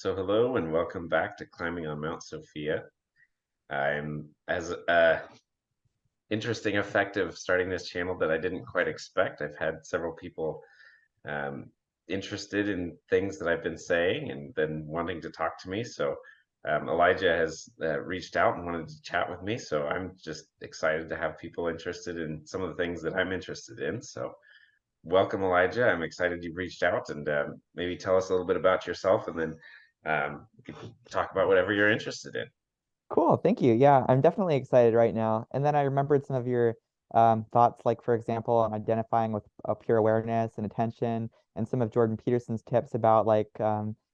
So hello and welcome back to Climbing on Mount Sophia. I'm as interesting effect of starting this channel that I didn't quite expect. I've had several people um, interested in things that I've been saying and then wanting to talk to me. So Elijah has reached out and wanted to chat with me. So I'm just excited to have people interested in some of the things that I'm interested in. So welcome, Elijah. I'm excited you reached out and maybe tell us a little bit about yourself and then we can talk about whatever you're interested in. Cool, thank you. Yeah, I'm definitely excited right now. And then I remembered some of your thoughts, like for example, on identifying with pure awareness and attention, and some of Jordan Peterson's tips about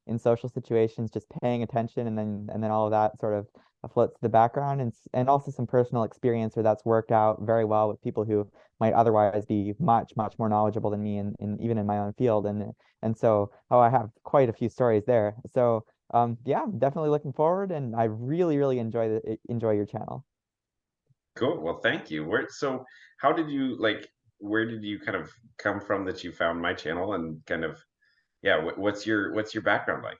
in social situations, just paying attention, and then all of that sort of floats to the background, and also some personal experience where that's worked out very well with people who might otherwise be much more knowledgeable than me, in even in my own field, and so I have quite a few stories there. So. Yeah, I'm definitely looking forward, and I really enjoy your channel. Cool. Well, thank you. How did you where did you kind of come from that you found my channel and kind of, yeah, what's your background like?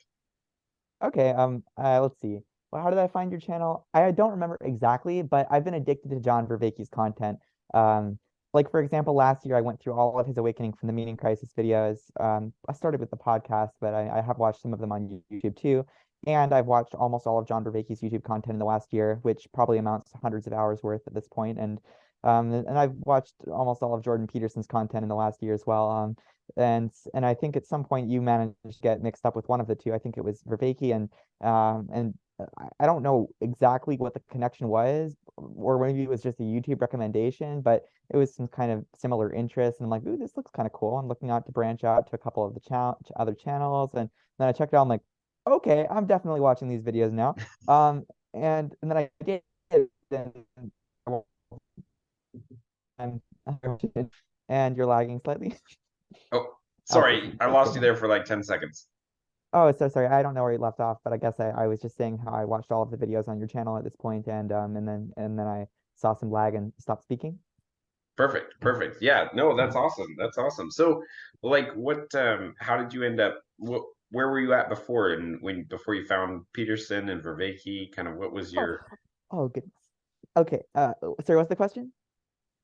Okay, let's see. Well, how did I find your channel? I don't remember exactly, but I've been addicted to John Vervaeke's content. Um, like for example, last year I went through all of his Awakening from the Meaning Crisis videos. I started with the podcast, but I have watched some of them on YouTube too. And I've watched almost all of John Vervaeke's YouTube content in the last year, which probably amounts to hundreds of hours worth at this point. And I've watched almost all of Jordan Peterson's content in the last year as well. And I think at some point you managed to get mixed up with one of the two. I think it was Vervaeke, and I don't know exactly what the connection was, or maybe it was just a YouTube recommendation, but it was some kind of similar interest. And I'm like, ooh, this looks kind of cool. I'm looking out to branch out to a couple of the other channels, and then I checked it out. I'm like, okay, I'm definitely watching these videos now. And then I did, and I'm and you're lagging slightly. Oh, Oh, sorry, I it's lost good you now. there for like 10 seconds. Oh, so sorry. I don't know where you left off, but I guess I was just saying how I watched all of the videos on your channel at this point, and then I saw some lag and stopped speaking. Perfect. Perfect. Yeah, no, that's awesome. That's awesome. So, how did you end up where were you at before and when before you found Peterson and Vervaeke, kind of what was Oh, your oh goodness. Okay. Sorry, what's the question?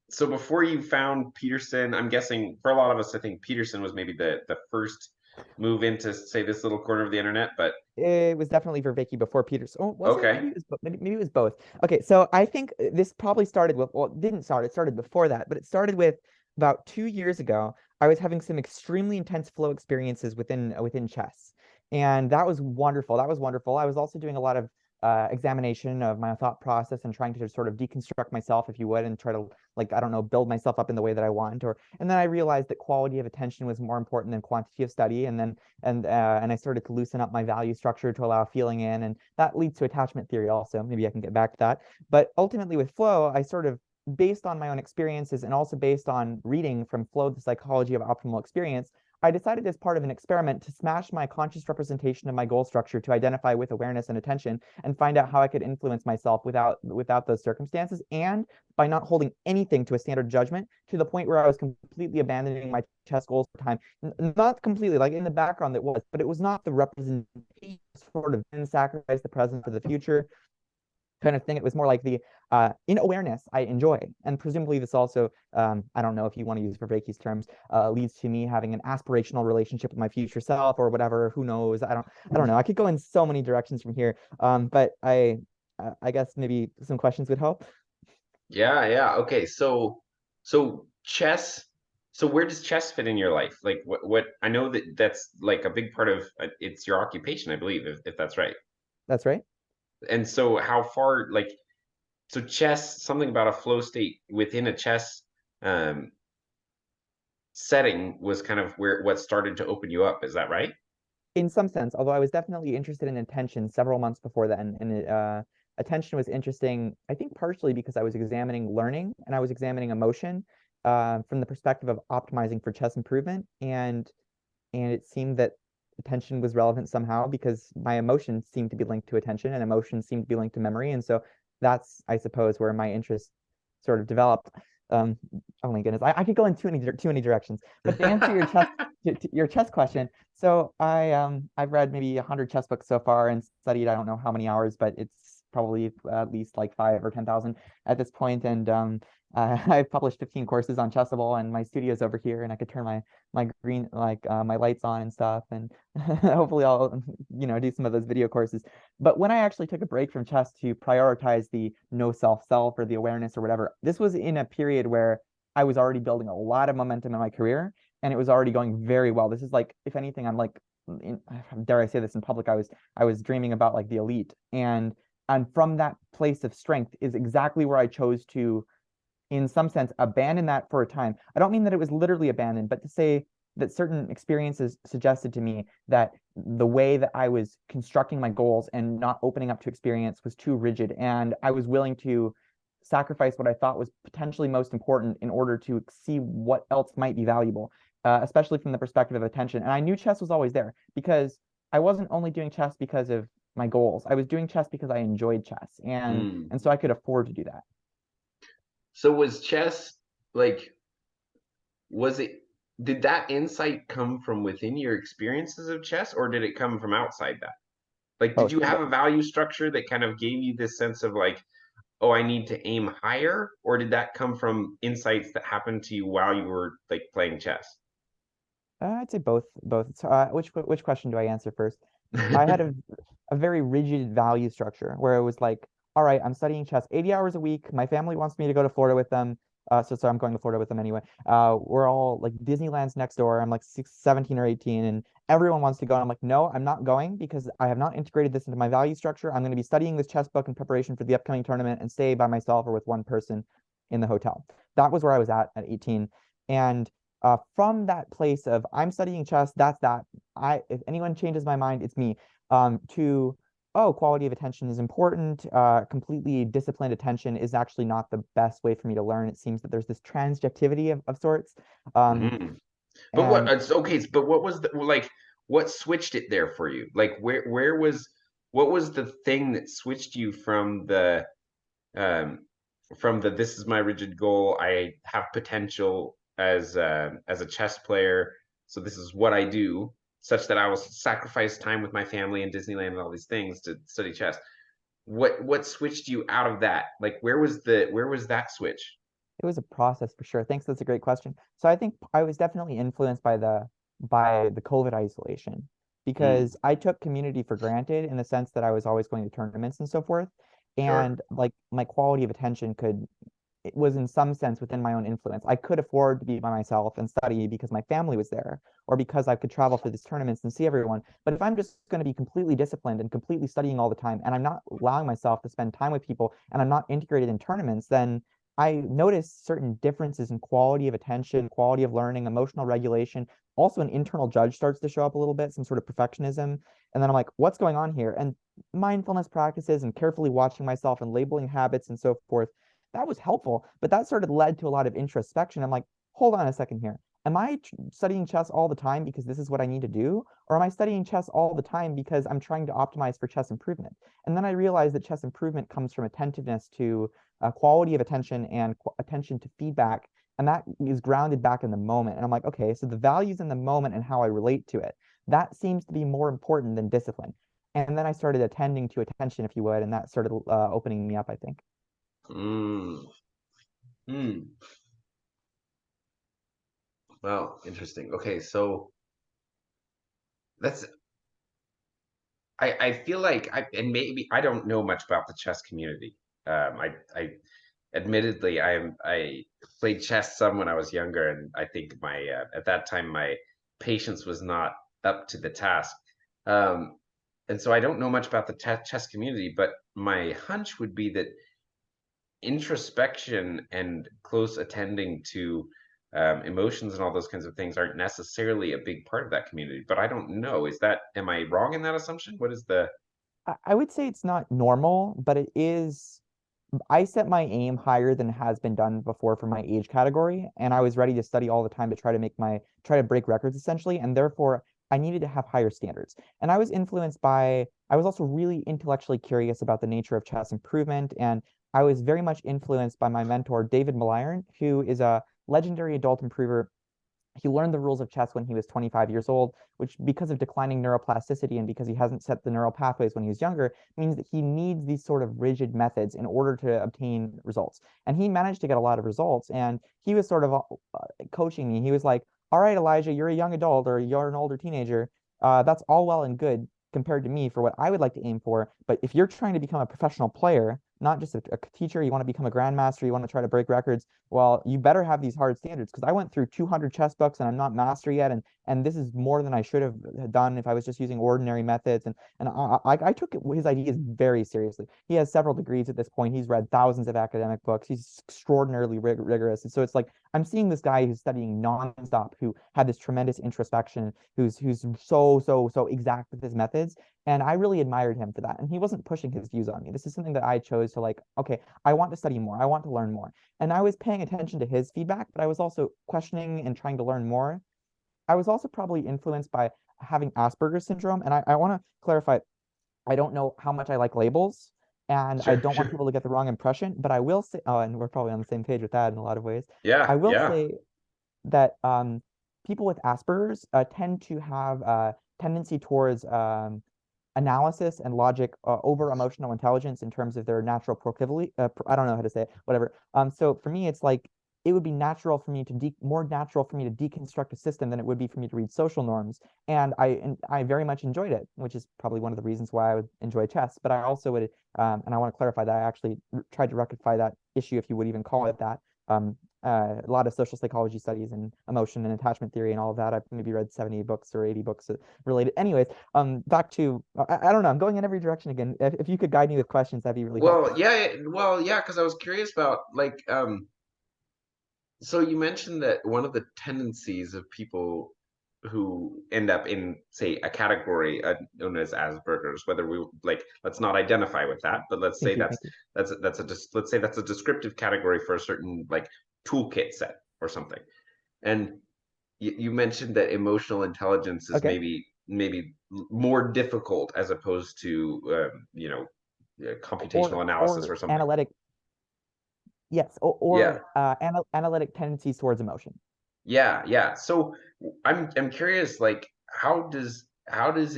so before you found Peterson, I'm guessing for a lot of us, I think Peterson was maybe the first move into say this little corner of the internet. But It was definitely for Vicky before Peters. Oh, was it? okay, Maybe it was, maybe it was both. Okay, so I think this probably started with, well, it didn't start. It started before that, but it started with about 2 years ago. I was having some extremely intense flow experiences within chess, and that was wonderful. That was wonderful. I was also doing a lot of examination of my thought process and trying to sort of deconstruct myself, if you would, and try to, like, I don't know, build myself up in the way that I want. And then I realized that quality of attention was more important than quantity of study, and I started to loosen up my value structure to allow feeling in, and that leads to attachment theory also. Maybe I can get back to that. But ultimately with flow, I sort of, based on my own experiences and also based on reading from Flow, the Psychology of Optimal Experience, I decided as part of an experiment to smash my conscious representation of my goal structure to identify with awareness and attention and find out how I could influence myself without those circumstances, and by not holding anything to a standard judgment, to the point where I was completely abandoning my chess goals for time. Not completely, like in the background it was, but it was not the representation, sort of then sacrifice the present for the future kind of thing. It was more like the in awareness I enjoy. And presumably this also, I don't know if you want to use Vervaeke's terms, leads to me having an aspirational relationship with my future self or whatever. Who knows? I don't know. I could go in so many directions from here. But I guess maybe some questions would help. yeah, yeah, okay. So chess. So where does chess fit in your life? Like what? I know that that's like a big part of it's your occupation, I believe, if that's right. That's right. And so how far so chess, something about a flow state within a chess um, setting was kind of where what started to open you up. Is that right? In some sense, although I was definitely interested in attention several months before that, and attention was interesting, I think partially because I was examining learning and I was examining emotion from the perspective of optimizing for chess improvement, and it seemed that attention was relevant somehow because my emotions seemed to be linked to attention, and emotions seemed to be linked to memory, and so that's, I suppose, where my interest sort of developed. Oh my goodness, I could go in too many directions. But to answer your your chess question, so I've read maybe 100 chess books so far and studied I don't know how many hours, but it's probably at least like 5 or 10,000 at this point. And I've published 15 courses on Chessable, and my studio's over here, and I could turn my green my lights on and stuff, and hopefully I'll do some of those video courses. But when I actually took a break from chess to prioritize the no self or the awareness or whatever, this was in a period where I was already building a lot of momentum in my career, and it was already going very well. This is like, if anything, I'm like, dare I say this in public, I was dreaming about like the elite, and from that place of strength is exactly where I chose to, in some sense, abandon that for a time. I don't mean that it was literally abandoned, but to say that certain experiences suggested to me that the way that I was constructing my goals and not opening up to experience was too rigid, and I was willing to sacrifice what I thought was potentially most important in order to see what else might be valuable, especially from the perspective of attention. And I knew chess was always there because I wasn't only doing chess because of my goals. I was doing chess because I enjoyed chess, and Hmm. and so I could afford to do that. So was chess like, was it, did that insight come from within your experiences of chess, or did it come from outside that? Like, did Both. you have a value structure that kind of gave you this sense of like, oh, I need to aim higher? Or did that come from insights that happened to you while you were like playing chess? I'd say both. Both. So, which question do I answer first? I had a very rigid value structure where it was like, all right, I'm studying chess 80 hours a week. My family wants me to go to Florida with them. So I'm going to Florida with them anyway. We're all like, Disneyland's next door. I'm like 17 or 18, and everyone wants to go. And I'm like, no, I'm not going because I have not integrated this into my value structure. I'm going to be studying this chess book in preparation for the upcoming tournament and stay by myself or with one person in the hotel. That was where I was at 18. And from that place of I'm studying chess, that's that. If anyone changes my mind, it's me. To oh, quality of attention is important. Completely disciplined attention is actually not the best way for me to learn. It seems that there's this transjectivity of sorts. Um, Mhm. But what and it's okay, but what was the like, what switched it there for you? Like where was, what was the thing that switched you um from the this is my rigid goal, I have potential as a chess player, so this is what I do, such that I will sacrifice time with my family and Disneyland and all these things to study chess. What switched you out of that? Like where was that switch? it was a process for sure. Thanks. That's a great question. So I think I was definitely influenced by the COVID isolation Mm, because I took community for granted in the sense that I was always going to tournaments and so forth. sure. And like my quality of attention it was in some sense within my own influence. I could afford to be by myself and study because my family was there or because I could travel for these tournaments and see everyone. But if I'm just going to be completely disciplined and completely studying all the time and I'm not allowing myself to spend time with people and I'm not integrated in tournaments, then I notice certain differences in quality of attention, quality of learning, emotional regulation. Also, an internal judge starts to show up a little bit, some sort of perfectionism. And then I'm like, what's going on here? And mindfulness practices and carefully watching myself and labeling habits and so forth, that was helpful. But that sort of led to a lot of introspection. I'm like, hold on a second here. Am I studying chess all the time because this is what I need to do? Or am I studying chess all the time because I'm trying to optimize for chess improvement? And then I realized that chess improvement comes from attentiveness to quality of attention and attention to feedback. And that is grounded back in the moment. And I'm like, okay, so the values in the moment and how I relate to it, that seems to be more important than discipline. And then I started attending to attention, if you would, and that started opening me up, I think. Mm, mm. Well, interesting. Okay, so that's, I feel like and maybe I don't know much about the chess community. I admittedly I played chess some when I was younger, and I think my at that time my patience was not up to the task. Um, and so I don't know much about the chess community, but my hunch would be that introspection and close attending to emotions and all those kinds of things aren't necessarily a big part of that community. But I don't know. Is that, am I wrong in that assumption? What is the? I would say it's not normal, but it is. I set my aim higher than has been done before for my age category, and I was ready to study all the time to try to break records essentially, and therefore I needed to have higher standards. And I was influenced by I was also really intellectually curious about the nature of chess improvement, and I was very much influenced by my mentor, David Maliron, who is a legendary adult improver. He learned the rules of chess when he was 25 years old, which, because of declining neuroplasticity and because he hasn't set the neural pathways when he was younger, means that he needs these sort of rigid methods in order to obtain results. And he managed to get a lot of results. And he was sort of coaching me. He was like, "All right, Elijah, you're a young adult or you're an older teenager. That's all well and good compared to me for what I would like to aim for. But if you're trying to become a professional player, not just a teacher, you want to become a grandmaster, you want to try to break records, well, you better have these hard standards because I went through 200 chess books and I'm not master yet, and this is more than I should have done if I was just using ordinary methods. And I took his ideas very seriously. He has several degrees at this point. He's read thousands of academic books. He's extraordinarily rigorous, and so it's like I'm seeing this guy who's studying nonstop, who had this tremendous introspection, who's so exact with his methods, and I really admired him for that. And he wasn't pushing his views on me. This is something that I chose to like. Okay, I want to study more. I want to learn more. And I was paying attention to his feedback, but I was also questioning and trying to learn more. I was also probably influenced by having Asperger's syndrome. And I want to clarify, I don't know how much I like labels, and I Sure, don't want sure. people to get the wrong impression, but I will say, oh, and we're probably on the same page with that in a lot of ways. I Yeah, will yeah, say that people with Asperger's tend to have a tendency towards analysis and logic over emotional intelligence in terms of their natural proclivity. I don't know how to say it, whatever. So for me, it's like it would be natural for me to more natural for me to deconstruct a system than it would be for me to read social norms. And I very much enjoyed it, which is probably one of the reasons why I would enjoy chess. But I also would, and I want to clarify that I actually tried to rectify that issue, if you would even call it that. Um, a lot of social psychology studies and emotion and attachment theory and all of that. I've maybe read 70 books or 80 books related. Anyways, back to I don't know. I'm going in every direction again. If you could guide me with questions, that'd be really well, helpful. yeah, well, yeah, because I was curious about like so you mentioned that one of the tendencies of people who end up in, say, a category known as Asperger's, whether we like, let's not identify with that, but let's say Thank you. Thank you. let's say that's a descriptive category for a certain like toolkit set or something. And you mentioned that emotional intelligence is Okay. maybe more difficult as opposed to computational analysis Or or something. analytic, yes, Yeah, or analytic tendencies towards emotion. yeah, yeah. So I'm curious, like, how does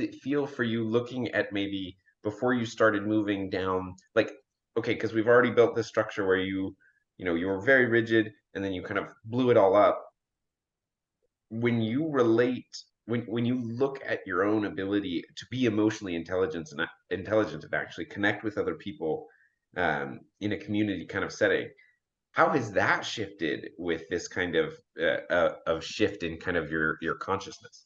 it feel for you looking at maybe before you started moving down, like, okay, because we've already built this structure where you were very rigid and then you kind of blew it all up. When you relate, when you look at your own ability to be emotionally intelligent and actually connect with other people in a community kind of setting, how has that shifted with this kind of shift in kind of your consciousness?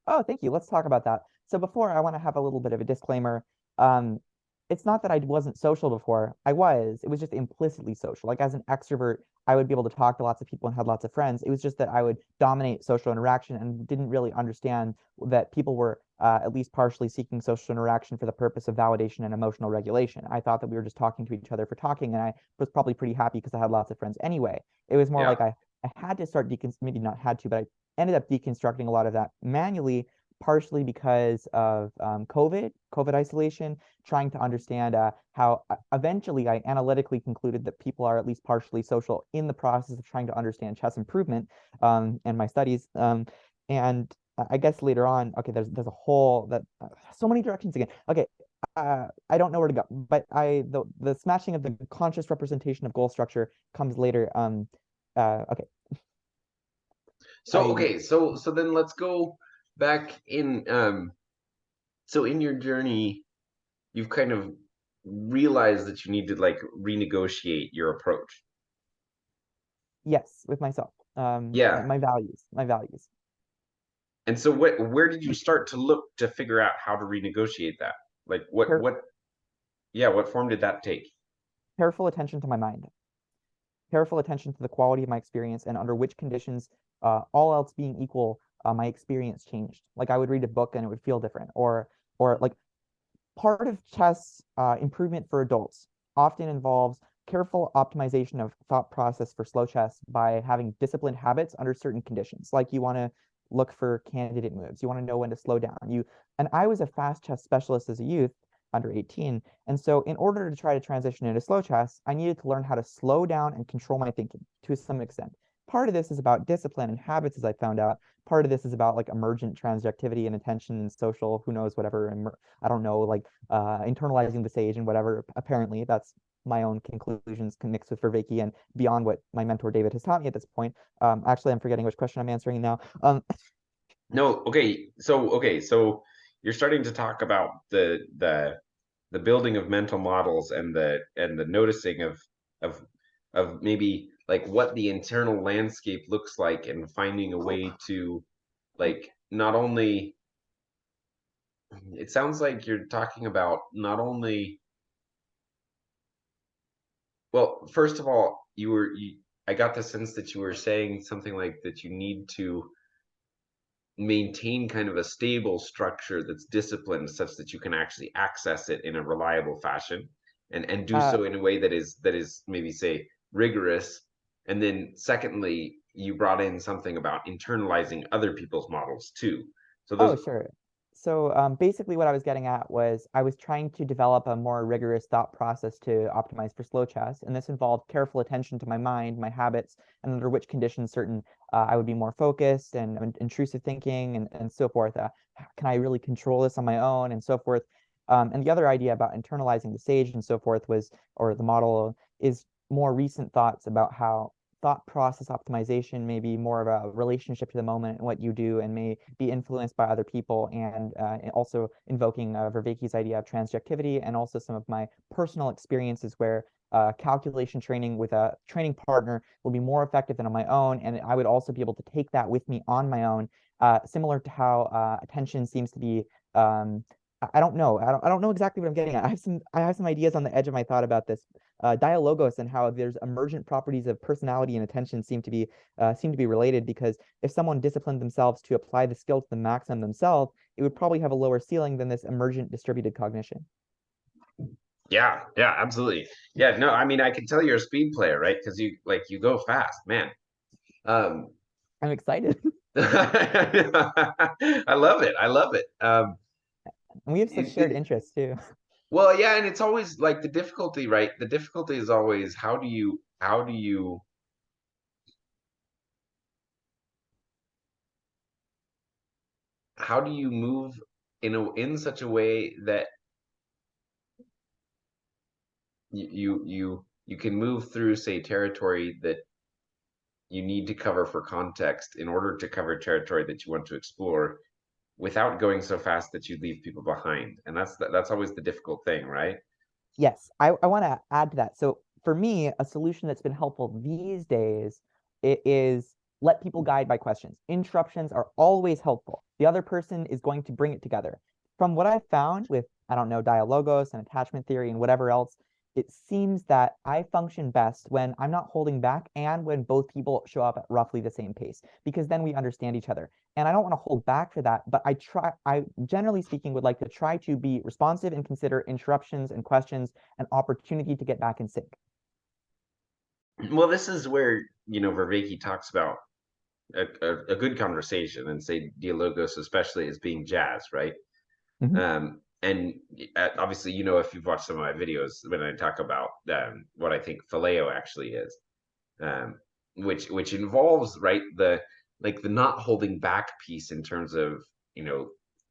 Oh, thank you. Let's talk about that. So before, I want to have a little bit of a disclaimer. Um, it's not that I wasn't social before. I was. It was just implicitly social. Like as an extrovert, I would be able to talk to lots of people and had lots of friends. It was just that I would dominate social interaction and didn't really understand that people were at least partially seeking social interaction for the purpose of validation and emotional regulation. I thought that we were just talking to each other for talking, and I was probably pretty happy because I had lots of friends anyway. It was more Yeah, like I had to start maybe not had to, but I ended up deconstructing a lot of that manually, partially because of COVID isolation, trying to understand how eventually I analytically concluded that people are at least partially social in the process of trying to understand chess improvement and my studies. And I guess later on, okay, there's a whole that so many directions again. Okay, I don't know where to go, but the smashing of the conscious representation of goal structure comes later. Okay, so I okay, so then let's go back in so in your journey you've kind of realized that you need to like renegotiate your approach. Yes, with myself. Yeah. My values. And so where did you start to look to figure out how to renegotiate that? Like Care, what yeah, what form did that take? careful attention to my mind. Careful attention to the quality of my experience and under which conditions, all else being equal, my experience changed. Like I would read a book and it would feel different, or like part of chess improvement for adults often involves careful optimization of thought process for slow chess by having disciplined habits under certain conditions. Like you want to look for candidate moves. You want to know when to slow down. And I was a fast chess specialist as a youth, under 18. And so in order to try to transition into slow chess, I needed to learn how to slow down and control my thinking to some extent. Part of this is about discipline and habits, as I found out. Part of this is about like emergent transjectivity and attention and social, who knows, whatever. I don't know, like internalizing the sage and whatever. Apparently, that's my own conclusions mixed with Vervaeke and beyond what my mentor David has taught me at this point. Actually, I'm forgetting which question I'm answering now. No, so you're starting to talk about the building of mental models and the noticing of maybe like what the internal landscape looks like and finding a way to like not only it sounds like you're talking about not only well, first of all, I got the sense that you were saying something like that you need to maintain kind of a stable structure that's disciplined such that you can actually access it in a reliable fashion and do uh, so in a way that is maybe say rigorous. And then secondly, you brought in something about internalizing other people's models too. So Oh, those sure. So basically what I was getting at was I was trying to develop a more rigorous thought process to optimize for slow chess. And this involved careful attention to my mind, my habits, and under which conditions certain I would be more focused and intrusive thinking and so forth. Can I really control this on my own and so forth? And the other idea about internalizing the sage and so forth was, or the model is more recent thoughts about how thought process optimization may be more of a relationship to the moment and what you do and may be influenced by other people and also invoking Vervaeke's idea of transjectivity and also some of my personal experiences where calculation training with a training partner will be more effective than on my own, and I would also be able to take that with me on my own, similar to how attention seems to be I don't know. I don't know exactly what I'm getting at. I have some ideas on the edge of my thought about this. Dialogos and how there's emergent properties of personality and attention seem to be related because if someone disciplined themselves to apply the skill to the maximum themselves, it would probably have a lower ceiling than this emergent distributed cognition. yeah, absolutely. Yeah, no, I mean I can tell you're a speed player, right? Because you go fast, man. Um I'm excited. I love it. I love it. And we have such It, shared it, interests too. well, yeah, and it's always like the difficulty, right? The difficulty is always how do you move in such a way that you can move through, say, territory that you need to cover for context in order to cover territory that you want to explore without going so fast that you leave people behind. And that's always the difficult thing, right? Yes, I want to add to that. So for me, a solution that's been helpful these days is let people guide by questions. Interruptions are always helpful. The other person is going to bring it together. From what I've found with, I don't know, dialogos and attachment theory and whatever else, it seems that I function best when I'm not holding back and when both people show up at roughly the same pace, because then we understand each other. And I don't want to hold back for that, but I generally speaking would like to try to be responsive and consider interruptions and questions an opportunity to get back in sync. Well, this is where Vervaeke talks about a good conversation, and say dialogos especially as being jazz, right? Mhm. And obviously, if you've watched some of my videos when I talk about what I think phileo actually is, um, which involves, right, the not holding back piece in terms of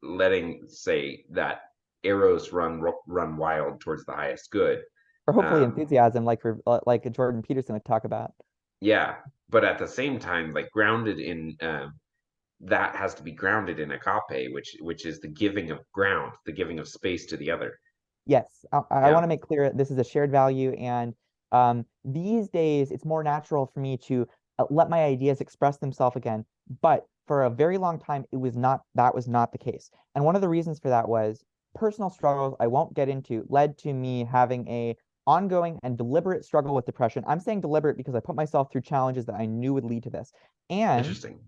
letting, say, that arrows run wild towards the highest good. Or hopefully Um, enthusiasm, like Jordan Peterson would talk about. yeah, but at the same time, like grounded in that has to be grounded in agape, which is the giving of ground, the giving of space to the other. Yes, I Yeah, want to make clear this is a shared value, and these days it's more natural for me to let my ideas express themselves again. But for a very long time, it was not. That was not the case, and one of the reasons for that was personal struggles I won't get into led to me having a ongoing and deliberate struggle with depression. I'm saying deliberate because I put myself through challenges that I knew would lead to this, and interesting.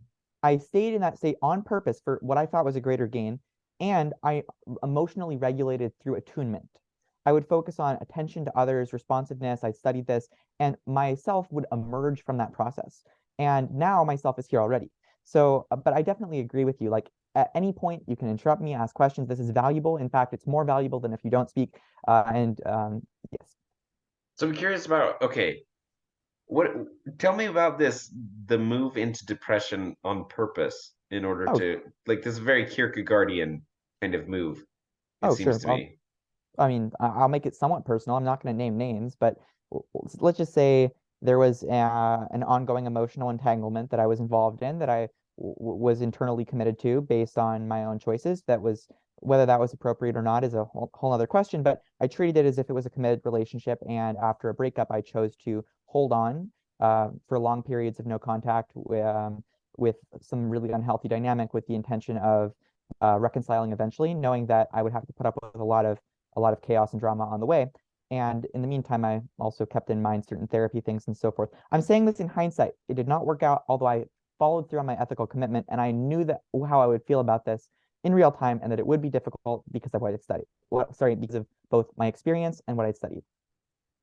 I stayed in that state on purpose for what I thought was a greater gain, and I emotionally regulated through attunement. I would focus on attention to others, responsiveness. I studied this, and myself would emerge from that process. And now myself is here already. So, but I definitely agree with you. Like at any point, you can interrupt me, ask questions. This is valuable. In fact, it's more valuable than if you don't speak. Yes. So I'm curious about, okay, what, tell me about the move into depression on purpose in order Oh, to, like, this very Kierkegaardian kind of move, it oh, seems sure. to me. I mean, I'll make it somewhat personal. I'm not going to name names, but let's just say there was an ongoing emotional entanglement that I was involved in that I was internally committed to based on my own choices. That was whether that was appropriate or not is a whole other question, but I treated it as if it was a committed relationship. And after a breakup, I chose to hold on for long periods of no contact with some really unhealthy dynamic with the intention of reconciling eventually, knowing that I would have to put up with a lot of chaos and drama on the way. And in the meantime, I also kept in mind certain therapy things and so forth. I'm saying this in hindsight. It did not work out, although I followed through on my ethical commitment, and I knew that how I would feel about this in real time, and that it would be difficult because of what I'd studied. Well, sorry, because of both my experience and what I'd studied.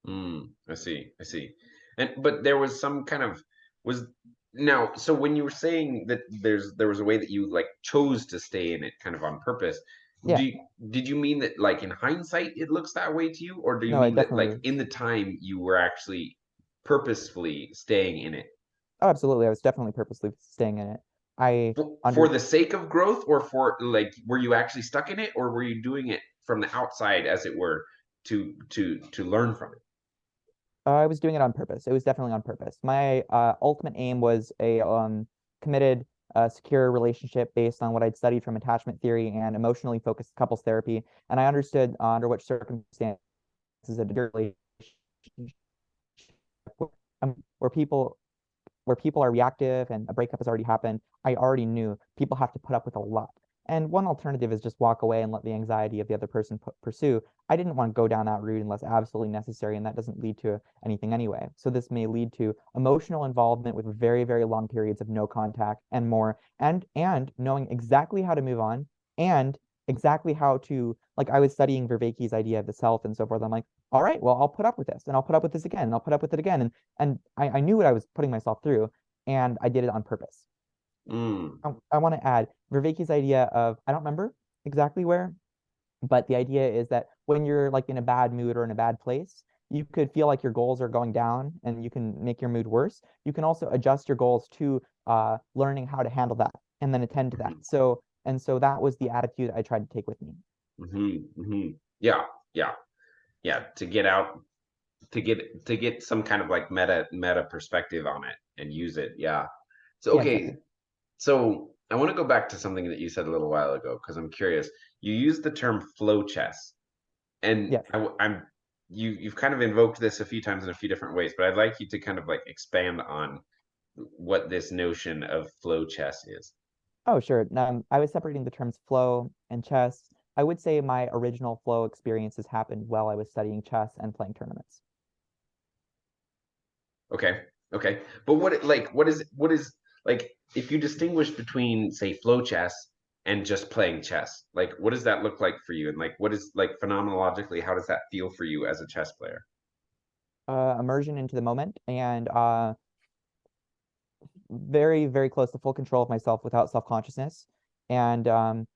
I see, I see. And but there was some kind of was now, so when you were saying that there was a way that you like chose to stay in it kind of on purpose, Yeah, do you, did you mean that like in hindsight it looks that way to you, or do you no, it mean that definitely like was. in the time you were actually purposefully staying in it? Oh, absolutely. I was definitely purposely staying in it. I For under the sake of growth, or for like were you actually stuck in it, or were you doing it from the outside as it were to learn from it? I was doing it on purpose. It was definitely on purpose. My ultimate aim was a committed, secure relationship based on what I'd studied from attachment theory and emotionally focused couples therapy. And I understood under which circumstances a dear relationship where people are reactive and a breakup has already happened, I already knew people have to put up with a lot. And one alternative is just walk away and let the anxiety of the other person pursue. I didn't want to go down that route unless absolutely necessary, and that doesn't lead to anything anyway. So this may lead to emotional involvement with very, very long periods of no contact and more, and knowing exactly how to move on and exactly how to, like I was studying Vervaeke's idea of the self and so forth. I'm like, all right, well, I'll put up with this and I'll put up with this again and I'll put up with it again. And I knew what I was putting myself through, and I did it on purpose. Mm. I want to add Vervaeke's idea of, I don't remember exactly where, but the idea is that when you're like in a bad mood or in a bad place, you could feel like your goals are going down and you can make your mood worse. You can also adjust your goals to learning how to handle that and then attend to that. Mhm. So that was the attitude I tried to take with me. Yeah, yeah, yeah. To get out, to get some kind of like meta perspective on it and use it. Yeah. So Yeah, okay, exactly. so I want to go back to something that you said a little while ago because I'm curious. You used the term flow chess, and Yes. I'm you've kind of invoked this a few times in a few different ways, but I'd like you to kind of like expand on what this notion of flow chess is. Oh, sure. I was separating the terms flow and chess. I would say my original flow experiences happened while I was studying chess and playing tournaments. Okay. Okay. But what is like if you distinguish between say flow chess and just playing chess, like what does that look like for you? And like what is like phenomenologically, how does that feel for you as a chess player? Immersion into the moment and very, very close to full control of myself without self-consciousness. And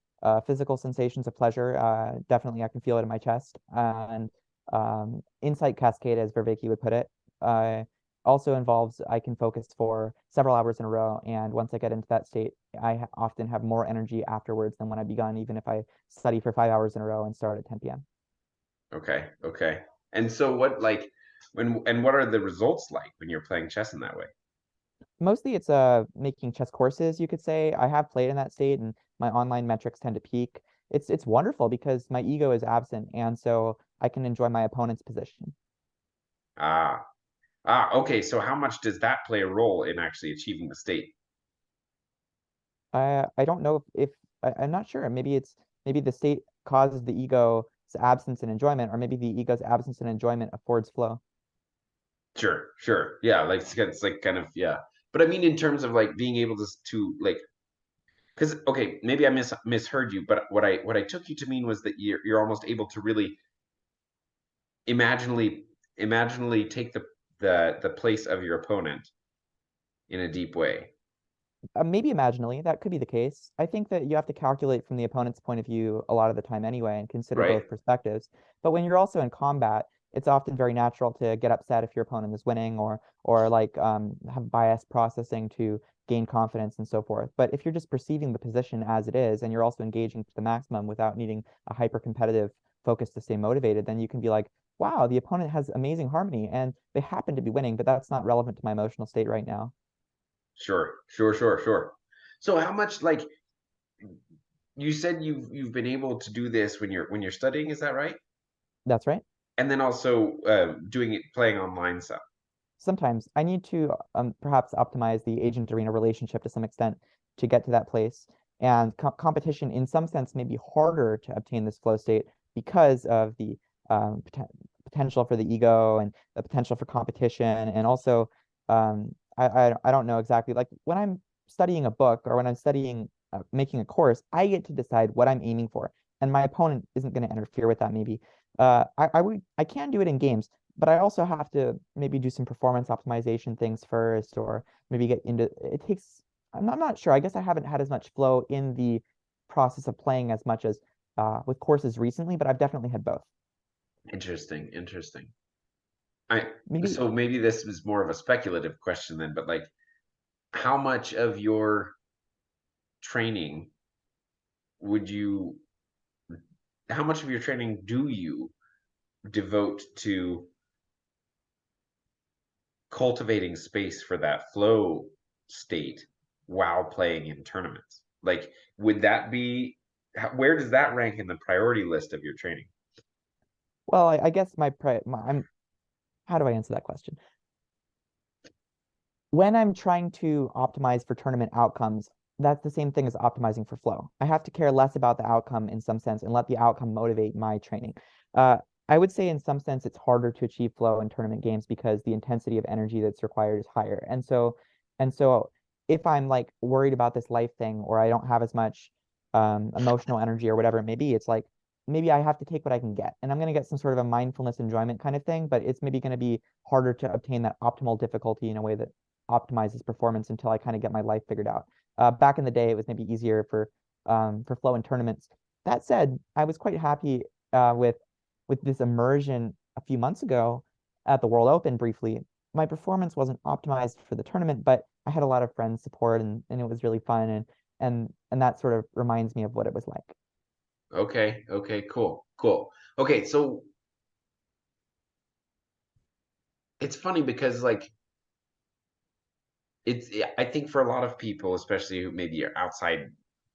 physical sensations of pleasure, definitely I can feel it in my chest. And insight cascade, as Vervaeke would put it, also involves I can focus for several hours in a row. And once I get into that state, I often have more energy afterwards than when I begun, even if I study for 5 hours in a row and start at 10 p.m. Okay. Okay. And so what like when and what are the results like when you're playing chess in that way? Mostly it's making chess courses, you could say. I have played in that state and my online metrics tend to peak. It's wonderful because my ego is absent and so I can enjoy my opponent's position. Ah. Ah, okay. So how much does that play a role in actually achieving the state? I don't know if I'm not sure. Maybe the state causes the ego's absence and enjoyment, or maybe the ego's absence and enjoyment affords flow. Sure, sure. Yeah, like it's like kind of yeah. But I mean in terms of like being able to like because okay, maybe I misheard you, but what I took you to mean was that you're almost able to really imaginally imaginally take the place of your opponent in a deep way. Maybe imaginally, that could be the case. I think that you have to calculate from the opponent's point of view a lot of the time anyway and consider right? both perspectives. But when you're also in combat, it's often very natural to get upset if your opponent is winning or like have bias processing to gain confidence and so forth. But if you're just perceiving the position as it is and you're also engaging to the maximum without needing a hyper competitive focus to stay motivated, then you can be like, wow, the opponent has amazing harmony and they happen to be winning, but that's not relevant to my emotional state right now. Sure, sure, sure, sure. So how much like you said you've been able to do this when you're studying, is that right? That's right. And then also doing it playing online stuff. Sometimes I need to perhaps optimize the agent arena relationship to some extent to get to that place. And competition, in some sense, may be harder to obtain this flow state because of the potential for the ego and the potential for competition. And also, I don't know exactly. Like when I'm studying a book or when I'm studying making a course, I get to decide what I'm aiming for, and my opponent isn't going to interfere with that. Maybe I can do it in games, but I also have to maybe do some performance optimization things first, or maybe get into it takes. I'm not sure. I guess I haven't had as much flow in the process of playing as much as with courses recently, but I've definitely had both. Interesting, interesting. I Maybe so maybe this is more of a speculative question then, but like how much of your training would you how much of your training do you devote to cultivating space for that flow state while playing in tournaments? Like, would that be where does that rank in the priority list of your training? well, I guess I'm how do I answer that question? When I'm trying to optimize for tournament outcomes, that's the same thing as optimizing for flow. I have to care less about the outcome in some sense and let the outcome motivate my training. Uh, I would say in some sense it's harder to achieve flow in tournament games because the intensity of energy that's required is higher. And so if I'm like worried about this life thing or I don't have as much emotional energy or whatever it may be, it's like maybe I have to take what I can get. And I'm going to get some sort of a mindfulness enjoyment kind of thing, but it's maybe going to be harder to obtain that optimal difficulty in a way that optimizes performance until I kind of get my life figured out. Back in the day, it was maybe easier for flow in tournaments. That said, I was quite happy with this immersion a few months ago at the World Open briefly. My performance wasn't optimized for the tournament, but I had a lot of friends support and it was really fun and that sort of reminds me of what it was like. Okay, okay, cool, cool. Okay, so it's funny because like I think for a lot of people, especially who maybe are outside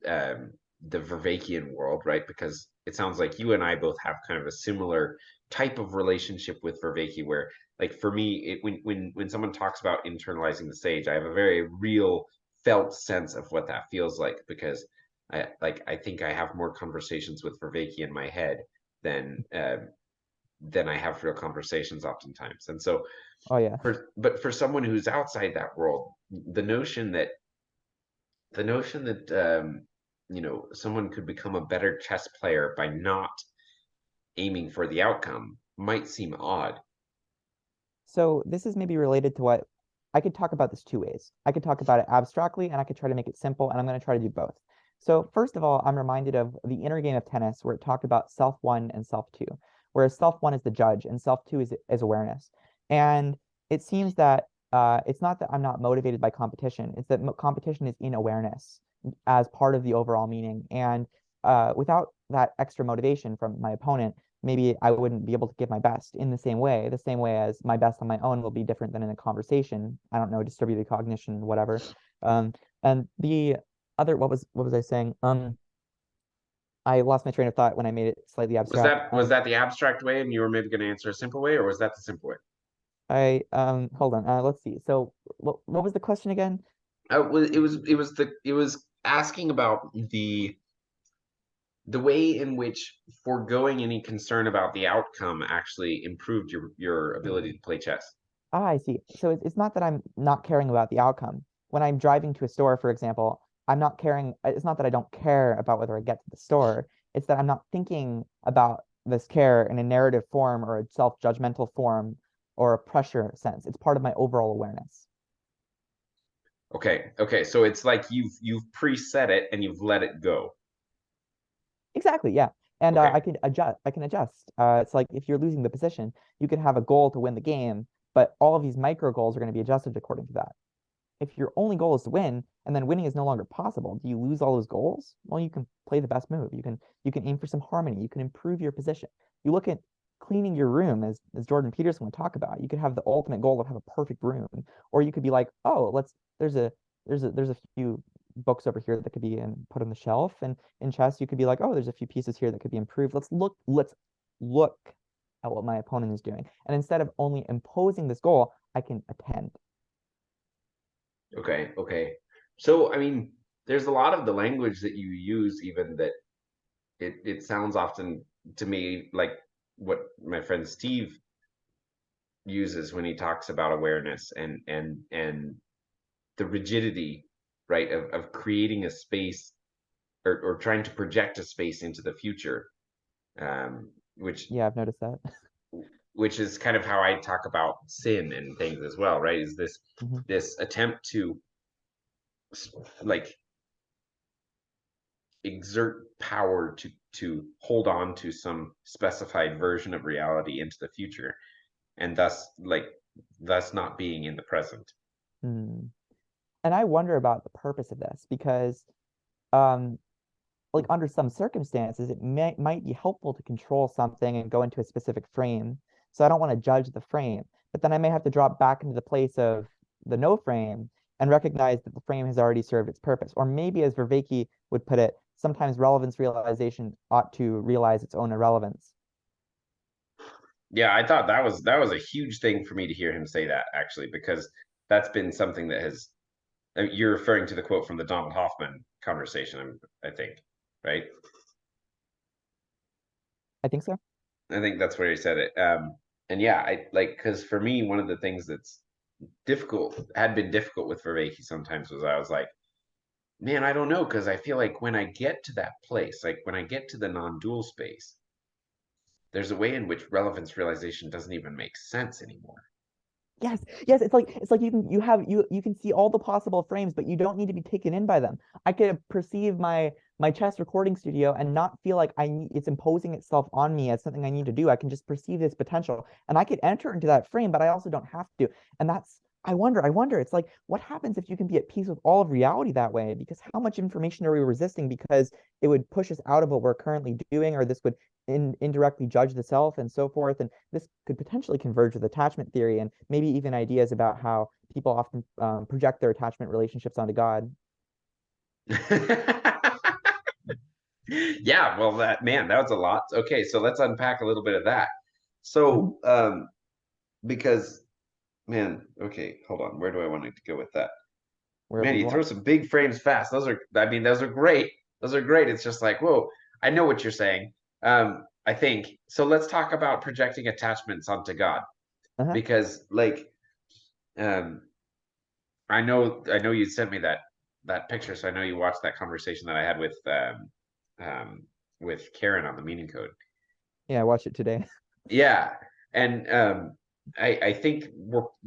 um, the Vervaekian world, right? Because it sounds like you and I both have kind of a similar type of relationship with Vervaeki, where like for me, when someone talks about internalizing the stage, I have a very real felt sense of what that feels like because I think I have more conversations with Vervaeki in my head than than I have real conversations oftentimes. And so Oh yeah. but for someone who's outside that world, the notion that you know someone could become a better chess player by not aiming for the outcome might seem odd. So this is maybe related to what I could talk about this two ways. I could talk about it abstractly and I could try to make it simple, and I'm going to try to do both. So first of all, I'm reminded of the inner game of tennis where it talked about self one and self two, whereas self one is the judge and self two is awareness. And it seems that it's not that I'm not motivated by competition, it's that competition is in awareness as part of the overall meaning. And without that extra motivation from my opponent, maybe I wouldn't be able to give my best in the same way as my best on my own will be different than in a conversation. I don't know, distributed cognition, whatever. Um, and the other, what was I saying? I lost my train of thought when I made it slightly abstract. Was that the abstract way, and you were maybe going to answer a simple way, or was that the simple way? Hold on, let's see. So what was the question again? It was asking about the way in which foregoing any concern about the outcome actually improved your ability to play chess. Ah, I see. So it's not that I'm not caring about the outcome. When I'm driving to a store, for example, I'm not caring. It's not that I don't care about whether I get to the store. It's that I'm not thinking about this care in a narrative form or a self-judgmental form or a pressure sense. It's part of my overall awareness. Okay. Okay. So it's like you've preset it and you've let it go. Exactly, yeah. And Okay. I can adjust. I can adjust. It's like if you're losing the position, you can have a goal to win the game, but all of these micro goals are going to be adjusted according to that. If your only goal is to win, and then winning is no longer possible, do you lose all those goals? Well, you can play the best move. You can aim for some harmony. You can improve your position. You look at cleaning your room, as Jordan Peterson would talk about. You could have the ultimate goal of have a perfect room, or you could be like, oh, let's there's a few books over here that could be put on the shelf, and in chess you could be like, oh, there's a few pieces here that could be improved. Let's look at what my opponent is doing, and instead of only imposing this goal, I can attend. Okay. Okay. So I mean, there's a lot of the language that you use, even that it sounds often to me like what my friend Steve uses when he talks about awareness and the rigidity, right, of creating a space or trying to project a space into the future, um, which Yeah, I've noticed that. which is kind of how I talk about sin and things as well, right? Is Mhm. this attempt to like exert power to hold on to some specified version of reality into the future, and thus not being in the present. Hmm. And I wonder about the purpose of this because, um, like under some circumstances, it might be helpful to control something and go into a specific frame. So I don't want to judge the frame, but then I may have to drop back into the place of the no frame and recognize that the frame has already served its purpose. Or maybe, as Vervaeke would put it, sometimes relevance realization ought to realize its own irrelevance. Yeah, I thought that was a huge thing for me to hear him say that, actually, because that's been something that has you're referring to the quote from the Donald Hoffman conversation, I think, right? I think so. I think that's where he said it. And yeah, I like because for me, one of the things that's had been difficult with Vervaeke sometimes was I was like, man, I don't know, because I feel like when I get to that place, like when I get to the non-dual space, there's a way in which relevance realization doesn't even make sense anymore. Yes, yes, it's like you can see all the possible frames, but you don't need to be taken in by them. I could perceive my chess recording studio and not feel like it's imposing itself on me as something I need to do. I can just perceive this potential and I could enter into that frame, but I also don't have to. And that's I wonder, it's like what happens if you can be at peace with all of reality that way? Because how much information are we resisting because it would push us out of what we're currently doing, or this would indirectly judge the self and so forth. And this could potentially converge with attachment theory and maybe even ideas about how people often project their attachment relationships onto God. Yeah, well, that was a lot. Okay, so let's unpack a little bit of that. Mhm. So, because man, okay, hold on. Where do I want to go with that? Wherever Man, you you throw want. some big frames fast. I mean, those are great. Those are great. It's just like, whoa, I know what you're saying. I think so. Let's talk about projecting attachments onto God, Uh-huh. because um, I know you sent me that picture, so I know you watched that conversation that I had um, with Karen on the meaning code. Yeah, I watched it today. Yeah, and I think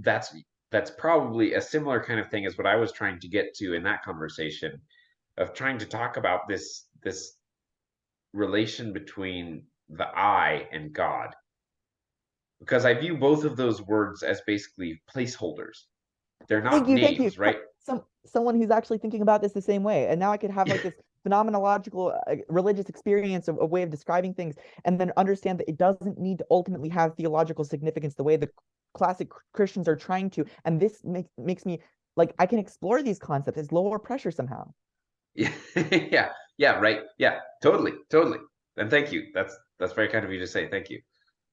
that's probably a similar kind of thing as what I was trying to get to in that conversation of trying to talk about this relation between the I and God, because I view both of those words as basically placeholders. They're Thank not you, thank you. names, right? Someone who's actually thinking about this the same way. And now I could have like this phenomenological religious experience of a way of describing things and then understand that it doesn't need to ultimately have theological significance the way the classic Christians are trying to. And this makes me like I can explore these concepts. It's lower pressure somehow. Yeah, yeah, yeah, right. Yeah, totally, totally. And thank you. That's very kind of you to say. Thank you.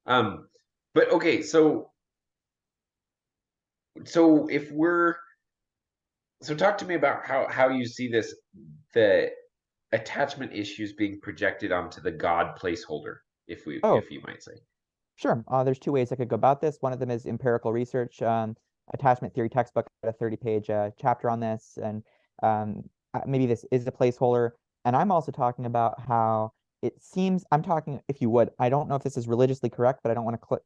Um, but okay, so if we're so talk to me about how you see the attachment issues being projected onto the God placeholder, Oh, if you might say. sure. There's two ways I could go about this. One of them is empirical research. Attachment theory textbook, a 30-page chapter on this, and maybe this is a placeholder. And I'm also talking about how it seems I'm talking, if you would, I don't know if this is religiously correct, but I don't want to click.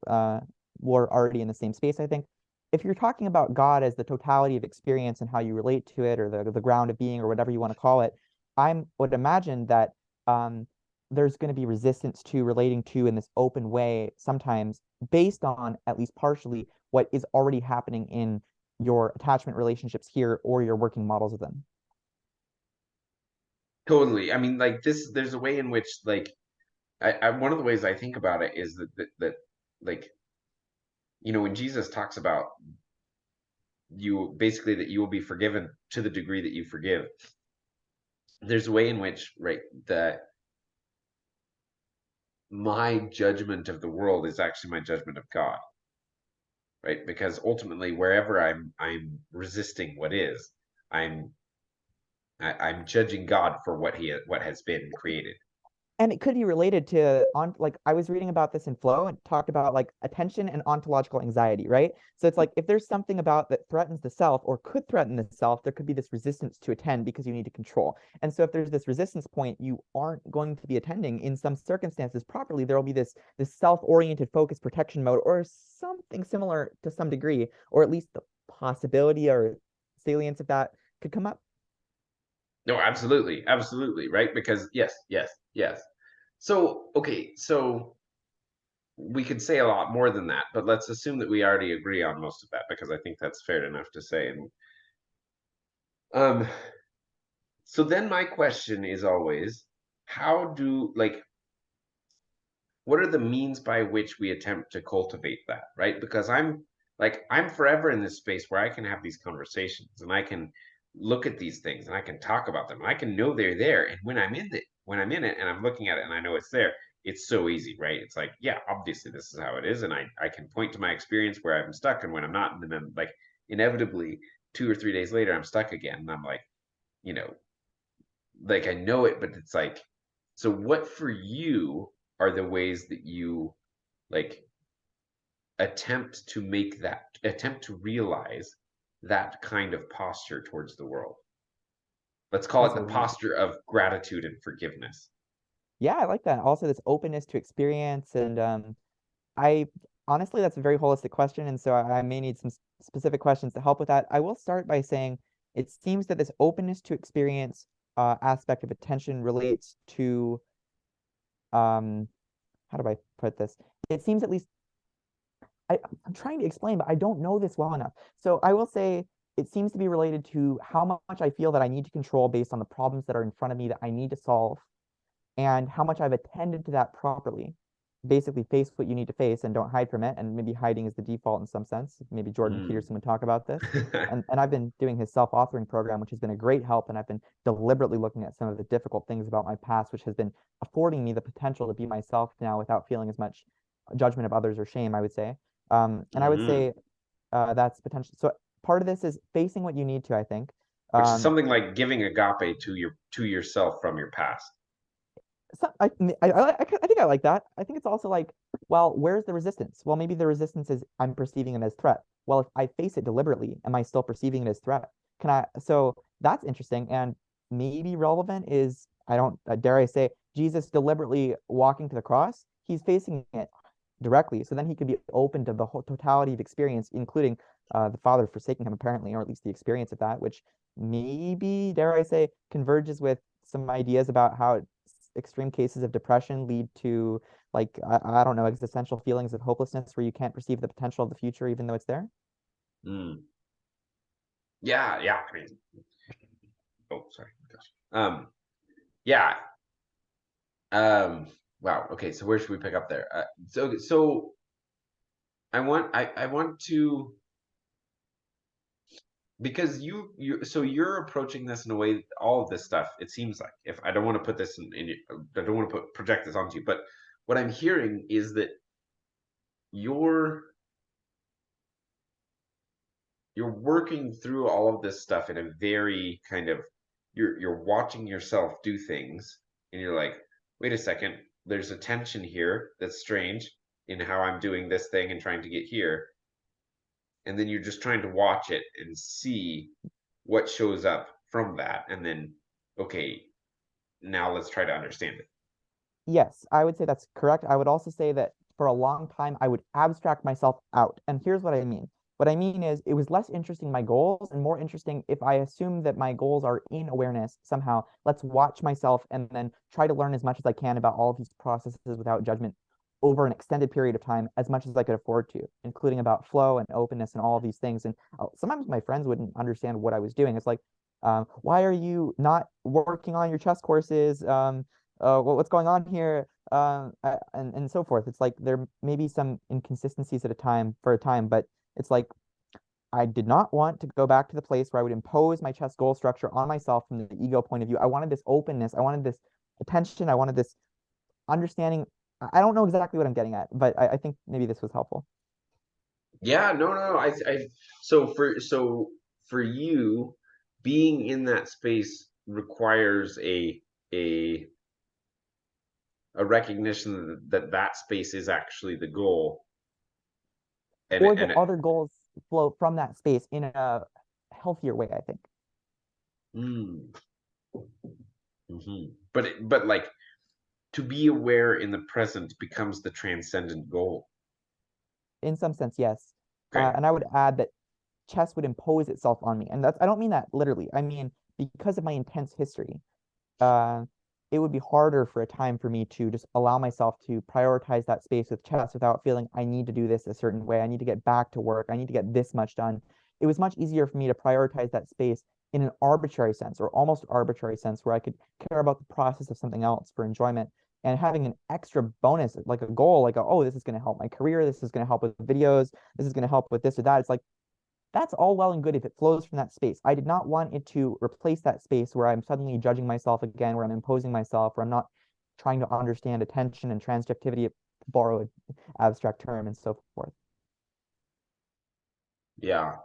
We're already in the same space, I think. if you're talking about God as the totality of experience and how you relate to it, or the ground of being, or whatever you want to call it, I would imagine that um, there's going to be resistance to relating to in this open way sometimes, based on at least partially what is already happening in your attachment relationships here or your working models of them. Totally. I mean, like this, there's a way in which like one of the ways I think about it is that like, when Jesus talks about you basically that you will be forgiven to the degree that you forgive, there's a way in which, right, that my judgment of the world is actually my judgment of God, right? Because ultimately, wherever I'm resisting what is, I'm I'm judging God for what has been created. And it could be related to on like I was reading about this in Flow and talked about like attention and ontological anxiety, right? So it's like if there's something about that threatens the self or could threaten the self, there could be this resistance to attend because you need to control. And so if there's this resistance point, you aren't going to be attending in some circumstances properly. There will be this self-oriented focus protection mode or something similar to some degree, or at least the possibility or salience of that could come up. No, absolutely, absolutely, right? Because yes, yes, yes. So okay, so we could say a lot more than that, but let's assume that we already agree on most of that because I think that's fair enough to say. And um, so then my question is always, how do like what are the means by which we attempt to cultivate that, right? Because I'm forever in this space where I can have these conversations and I can look at these things and I can talk about them and I can know they're there. And when I'm in it and I'm looking at it and I know it's there, it's so easy, right? It's like, yeah, obviously this is how it is. And I can point to my experience where I'm stuck and when I'm not, and then like inevitably 2 or 3 days later, I'm stuck again. And I'm like, you know, like I know it, but it's like, so what for you are the ways that you like attempt to realize that kind of posture towards the world? Let's call it That's the posture of gratitude and forgiveness. yeah, I like that. Also, this openness to experience, and I honestly, that's a very holistic question, and so I may need some specific questions to help with that. I will start by saying it seems that this openness to experience aspect of attention relates to how do I put this? It seems at least I'm trying to explain, but I don't know this well enough. So I will say it seems to be related to how much I feel that I need to control based on the problems that are in front of me that I need to solve and how much I've attended to that properly. Basically, face what you need to face and don't hide from it. And maybe hiding is the default in some sense. Maybe Jordan Mm. Peterson would talk about this. And I've been doing his self-authoring program, which has been a great help. And I've been deliberately looking at some of the difficult things about my past, which has been affording me the potential to be myself now without feeling as much judgment of others or shame, I would say. And I would Hmm. say that's potential. So part of this is facing what you need to, I think. Which is Um, something like giving agape to yourself from your past. so I think I like that. I think it's also like, well, where's the resistance? Well, maybe the resistance is I'm perceiving it as threat. Well, if I face it deliberately, am I still perceiving it as threat? Can I? So that's interesting and maybe relevant is I don't dare I say Jesus deliberately walking to the cross. He's facing it directly, so then he could be open to the whole totality of experience, including the Father forsaking him, apparently, or at least the experience of that, which maybe dare I say converges with some ideas about how extreme cases of depression lead to like I don't know existential feelings of hopelessness where you can't perceive the potential of the future even though it's there. Mm. Yeah, yeah. I mean, oh, sorry. Gosh. Yeah. Um, wow. Okay. So where should we pick up there? So I want to because so you're approaching this in a way all of this stuff it seems like if I don't want to put this I don't want to project this onto you, but what I'm hearing is that you're you're working through all of this stuff in a very kind of you're watching yourself do things and you're like, wait a second, there's a tension here that's strange in how I'm doing this thing and trying to get here, and then you're just trying to watch it and see what shows up from that, and then okay, now let's try to understand it. Yes, I would say that's correct. I would also say that for a long time I would abstract myself out, and here's what I mean. What I mean is, it was less interesting my goals and more interesting if I assume that my goals are in awareness somehow. Let's watch myself and then try to learn as much as I can about all of these processes without judgment over an extended period of time, as much as I could afford to, including about flow and openness and all of these things. And sometimes my friends wouldn't understand what I was doing. It's like, why are you not working on your chess courses? What's going on here? And so forth. It's like there may be some inconsistencies at a time for a time, but it's like I did not want to go back to the place where I would impose my chess goal structure on myself from the ego point of view. I wanted this openness. I wanted this attention. I wanted this understanding. I don't know exactly what I'm getting at, but I think maybe this was helpful. Yeah, no. So for you, being in that space requires a a recognition that space is actually the goal, and Or that and other goals flow from that space in a healthier way, I think. mm, but like to be aware in the present becomes the transcendent goal. In some sense, yes. Okay. And I would add that chess would impose itself on me. And that's, I don't mean that literally. I mean, because of my intense history, uh, it would be harder for a time for me to just allow myself to prioritize that space with chess without feeling I need to do this a certain way. I need to get back to work. I need to get this much done. It was much easier for me to prioritize that space in an arbitrary sense or almost arbitrary sense where I could care about the process of something else for enjoyment and having an extra bonus, like a goal, like, oh, this is going to help my career. This is going to help with videos. This is going to help with this or that. It's like, that's all well and good if it flows from that space. I did not want it to replace that space where I'm suddenly judging myself again, where I'm imposing myself, where I'm not trying to understand attention and transjectivity, to borrow an abstract term, and so forth. Yeah.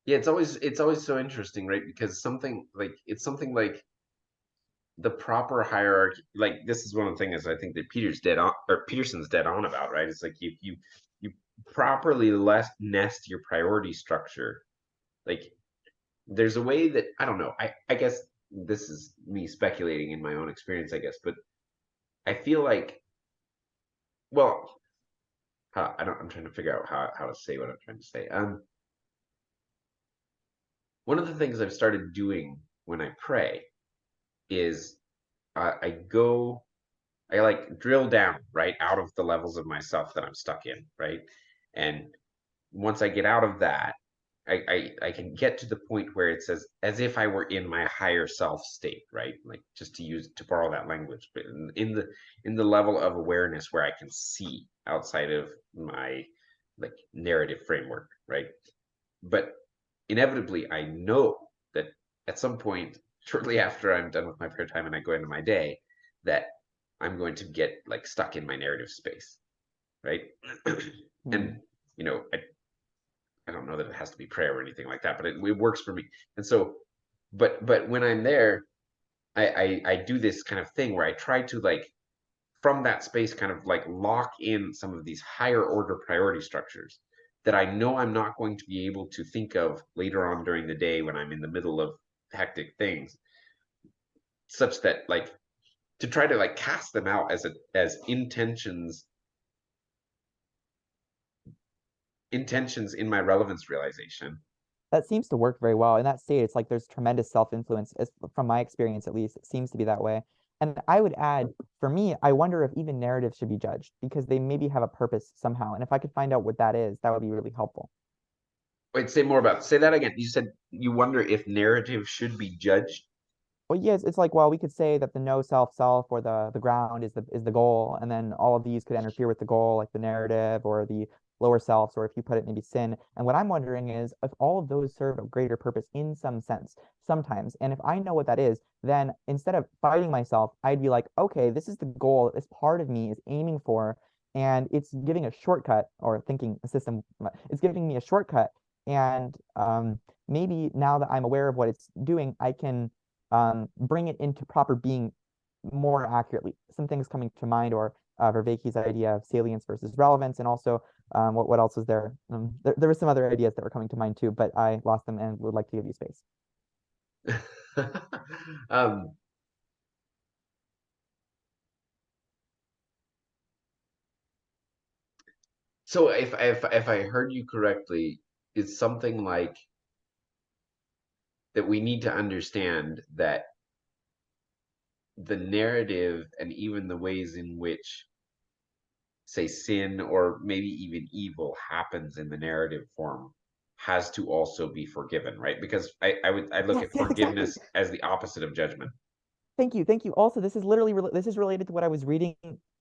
Yeah, it's always so interesting, right? Because something like the proper hierarchy, like this is one of the things I think that Peterson's dead on about, right? It's like you properly nest your priority structure. Like there's a way that I don't know. I guess this is me speculating in my own experience, I guess, but I feel like, well, I'm trying to figure out how to say what I'm trying to say. One of the things I've started doing when I pray is I go, I like drill down right out of the levels of myself that I'm stuck in, right? And once I get out of that, I can get to the point where it says as if I were in my higher self state, right? Like just to borrow that language, but in the level of awareness where I can see outside of my like narrative framework, right? But inevitably, I know that at some point, shortly after I'm done with my prayer time and I go into my day, that I'm going to get like stuck in my narrative space, right? Hmm. And you know, I don't know that it has to be prayer or anything like that, but it works for me. And so, but when I'm there, I do this kind of thing where I try to like from that space kind of like lock in some of these higher order priority structures that I know I'm not going to be able to think of later on during the day when I'm in the middle of hectic things, such that like to try to like cast them out as intentions in my relevance realization. That seems to work very well. In that state, it's like there's tremendous self-influence, from my experience at least. It seems to be that way. And I would add, for me, I wonder if even narratives should be judged because they maybe have a purpose somehow. And if I could find out what that is, that would be really helpful. Wait, say that again. You said you wonder if narrative should be judged. Well, yes, it's like, well, we could say that the no self or the ground is the goal, and then all of these could interfere with the goal, like the narrative or the lower selves, or if you put it maybe sin. And what I'm wondering is if all of those serve a greater purpose in some sense, sometimes. And if I know what that is, then instead of fighting myself, I'd be like, okay, this is the goal that this part of me is aiming for, and it's giving a shortcut or thinking a system, it's giving me a shortcut. And maybe now that I'm aware of what it's doing, I can bring it into proper being more accurately. Some things coming to mind, or Vervaeke's idea of salience versus relevance, and also what else was there? There were some other ideas that were coming to mind too, but I lost them and would like to give you space. um, So if I heard you correctly, it's something like that we need to understand that the narrative and even the ways in which, say, sin or maybe even evil happens in the narrative form has to also be forgiven, right? Because I look Yes, at yes, exactly. forgiveness as the opposite of judgment. Thank you, thank you. Also, this is literally this is related to what I was reading.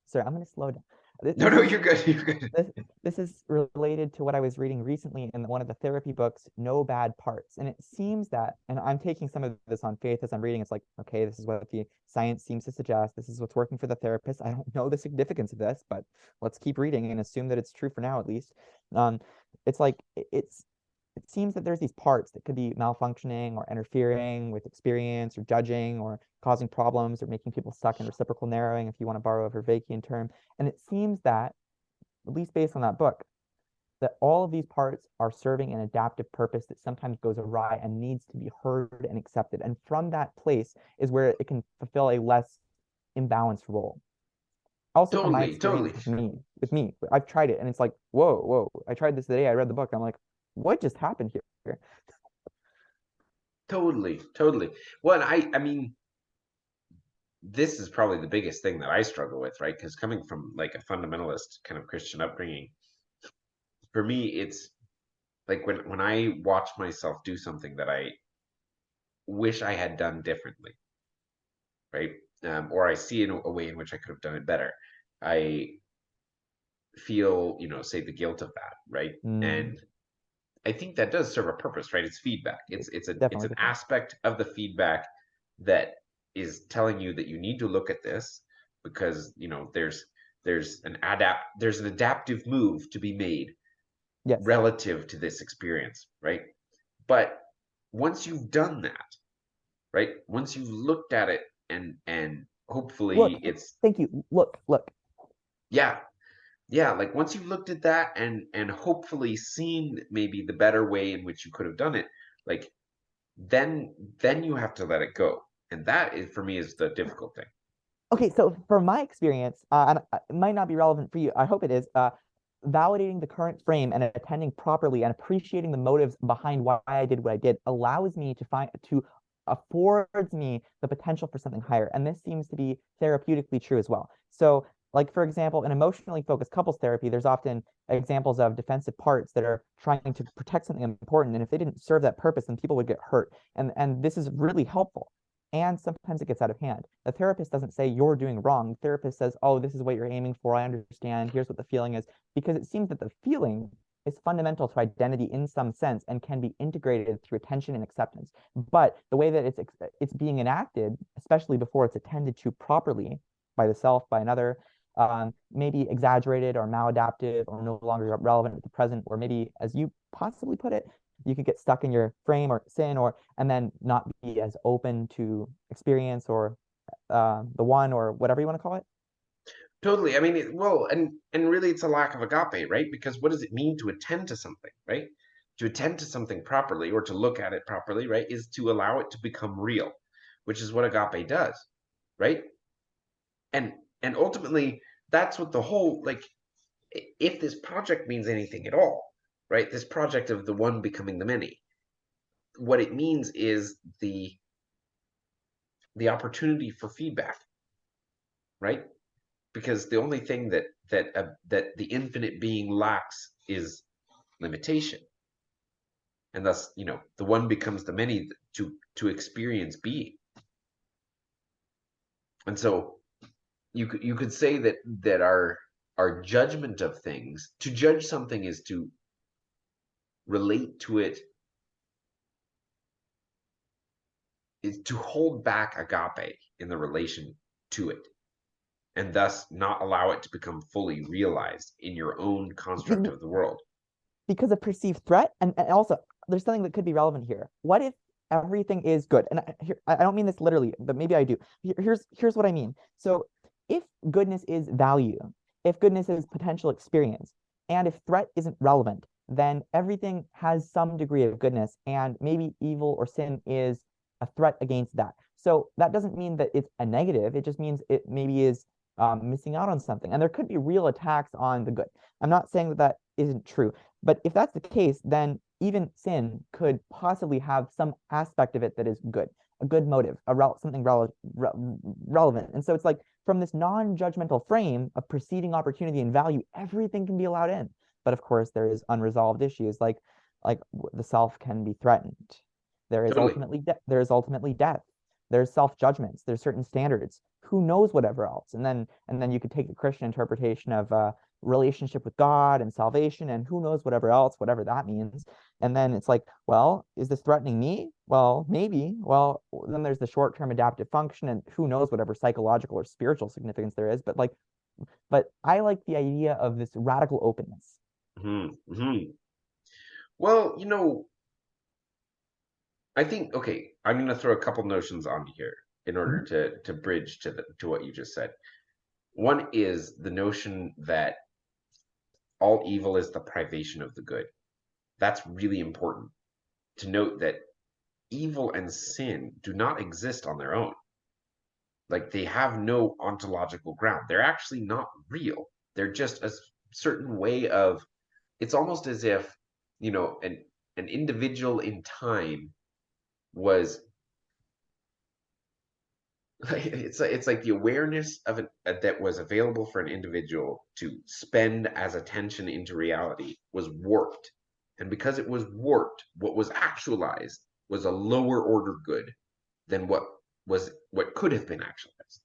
Sorry, I'm going to slow down. No, This no, is you're good. You're good. this this is related to what I was reading recently in one of the therapy books, No Bad Parts. And it seems that, and I'm taking some of this on faith as I'm reading, it's like, okay, this is what the science seems to suggest. This is what's working for the therapist. I don't know the significance of this, but let's keep reading and assume that it's true for now, at least. Um, it's like it seems that there's these parts that could be malfunctioning or interfering with experience or judging or causing problems or making people stuck in reciprocal narrowing, if you want to borrow a Vervaekian term. And it seems that, at least based on that book, that all of these parts are serving an adaptive purpose that sometimes goes awry and needs to be heard and accepted. And from that place is where it can fulfill a less imbalanced role. Also, from my Totally, experience totally, with me, I've tried it and it's like, whoa, whoa. I tried this the day I read the book. I'm like, what just happened here? totally, totally. Well, I mean, this is probably the biggest thing that I struggle with, right? Because coming from like a fundamentalist kind of Christian upbringing, for me, it's like when I watch myself do something that I wish I had done differently, right? Or I see in a way in which I could have done it better. I feel, say the guilt of that, right? Mm, And I think that does serve a purpose, right? It's feedback. It's definitely, an definitely. aspect of the feedback that is telling you that you need to look at this because there's an adaptive move to be made Yes. relative to this experience, right? But once you've done that, right? Once you've looked at it and hopefully Look, it's thank you. Look. yeah, yeah, like once you've looked at that and hopefully seen maybe the better way in which you could have done it, like then you have to let it go. And that is for me is the difficult thing. Okay, so from my experience, and it might not be relevant for you, I hope it is, validating the current frame and attending properly and appreciating the motives behind why I did what I did allows me to affords me the potential for something higher. And this seems to be therapeutically true as well. So, like for example, in emotionally focused couples therapy, there's often examples of defensive parts that are trying to protect something important. And if they didn't serve that purpose, then people would get hurt. And this is really helpful. And sometimes it gets out of hand. The therapist doesn't say you're doing wrong. The therapist says, oh, this is what you're aiming for. I understand. Here's what the feeling is. Because it seems that the feeling is fundamental to identity in some sense and can be integrated through attention and acceptance. But the way that it's being enacted, especially before it's attended to properly by the self, by another, maybe exaggerated or maladaptive or no longer relevant at the present, or maybe, as you possibly put it, you could get stuck in your frame or sin, or and then not be as open to experience or the one or whatever you want to call it. Totally. I mean, well, and really it's a lack of agape, right? Because what does it mean to attend to something, right? To attend to something properly or to look at it properly, right, is to allow it to become real, which is what agape does, right? And and ultimately that's what the whole like if this project means anything at all, right? This project of the one becoming the many, what it means is the opportunity for feedback, right? Because the only thing that the infinite being lacks is limitation, and thus the one becomes the many to experience being. And so you could say that our judgment of things, to judge something is to relate to it, is to hold back agape in the relation to it, and thus not allow it to become fully realized in your own construct of the world. Because of perceived threat. And also, there's something that could be relevant here. What if everything is good? And I don't mean this literally, but maybe I do. Here's what I mean. So if goodness is value, if goodness is potential experience, and if threat isn't relevant, then everything has some degree of goodness, and maybe evil or sin is a threat against that. So that doesn't mean that it's a negative. It just means it maybe is missing out on something. And there could be real attacks on the good. I'm not saying that that isn't true, but if that's the case, then even sin could possibly have some aspect of it that is good, a good motive, something relevant. And so it's like from this non-judgmental frame of perceiving opportunity and value, everything can be allowed in. But of course, there is unresolved issues like the self can be threatened. Totally. There is ultimately death. There's self-judgments. There's certain standards. Who knows whatever else? And then you could take the Christian interpretation of relationship with God and salvation, and who knows whatever else, whatever that means. And then it's like, well, is this threatening me? Well, maybe. Well, then there's the short-term adaptive function, and who knows whatever psychological or spiritual significance there is. But I like the idea of this radical openness. Hmm. Well, I think, okay, I'm going to throw a couple notions on here in order Mhm. to bridge to what you just said. One is the notion that all evil is the privation of the good. That's really important to note that evil and sin do not exist on their own. Like they have no ontological ground. They're actually not real. They're just a certain way of, it's almost as if, an individual in time was it's like the awareness of that was available for an individual to spend as attention into reality was warped, and because it was warped, what was actualized was a lower order good than what could have been actualized,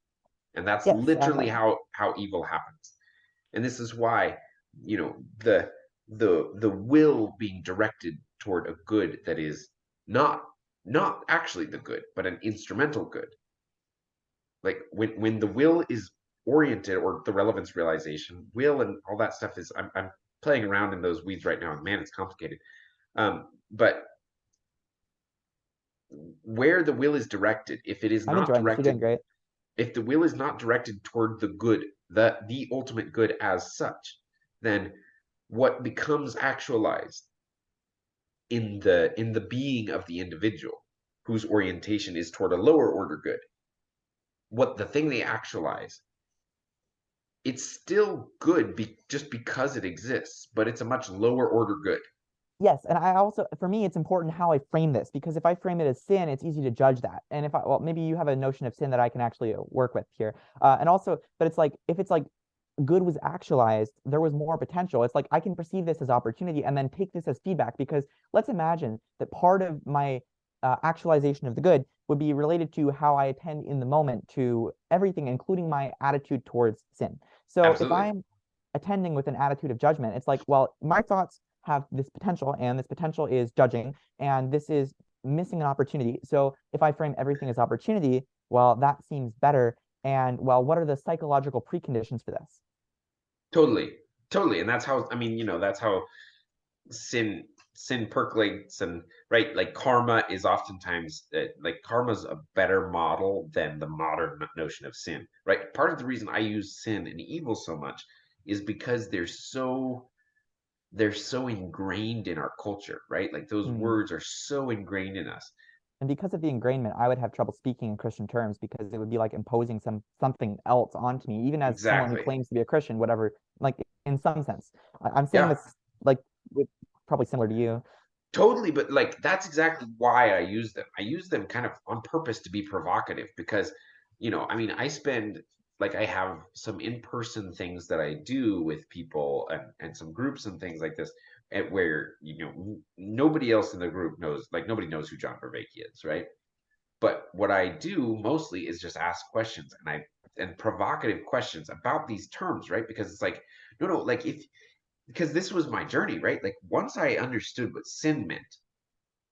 and that's Yes, literally how evil happens. And this is why the will being directed toward a good that is not actually the good but an instrumental good, like when the will is oriented, or the relevance realization will and all that stuff is, I'm playing around in those weeds right now, and man, it's complicated. But where the will is directed, if it is I'm not enjoying this. You're doing directed, great. if the will is not directed toward the good, the ultimate good as such, then what becomes actualized in the being of the individual whose orientation is toward a lower order good, what the thing they actualize, it's still good just because it exists, but it's a much lower order good. Yes, and I also, for me, it's important how I frame this because if I frame it as sin, it's easy to judge that. And if well, maybe you have a notion of sin that I can actually work with here. And also, but it's like if it's like good was actualized, there was more potential. It's like I can perceive this as opportunity and then take this as feedback because let's imagine that part of my actualization of the good would be related to how I attend in the moment to everything, including my attitude towards sin. So if Absolutely. I'm attending with an attitude of judgment, it's like, well, my thoughts have this potential, and this potential is judging, and this is missing an opportunity. So if I frame everything as opportunity, well, that seems better. And well, what are the psychological preconditions for this? Totally. Totally. And that's how, I mean, that's how sin percolates, and right, like karma is oftentimes, like karma's a better model than the modern notion of sin, right? Part of the reason I use sin and evil so much is because they're so ingrained in our culture, right? Like those Hmm. words are so ingrained in us. And because of the ingrainment, I would have trouble speaking in Christian terms because it would be like imposing something else onto me, even as someone who Exactly. claims to be a Christian, whatever, like in some sense. I'm saying Yeah, this like with probably similar to you. totally. But like that's exactly why I use them. I use them kind of on purpose to be provocative because, I mean, I have some in-person things that I do with people, and some groups and things like this, and where, nobody else in the group knows, like nobody knows who John Vervaeke is, right? But what I do mostly is just ask questions, and provocative questions about these terms, right? Because it's like, no, like if because this was my journey, right? Like once I understood what sin meant,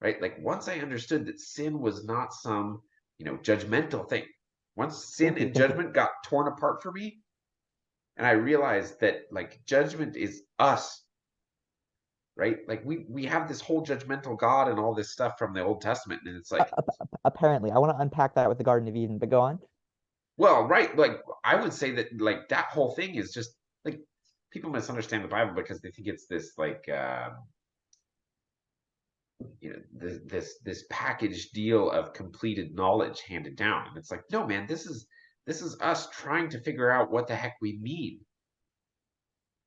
right? Like once I understood that sin was not some, judgmental thing. Once sin Thank you. and Thank you. judgment got torn apart for me, and I realized that like judgment is us, right? Like we have this whole judgmental God and all this stuff from the Old Testament, and it's like, Apparently, I want to unpack that with the Garden of Eden, but go on. well, right, like I would say that like that whole thing is just like, people misunderstand the Bible because they think it's this like, this package deal of completed knowledge handed down, and it's like, no, man, this is This is us trying to figure out what the heck we mean.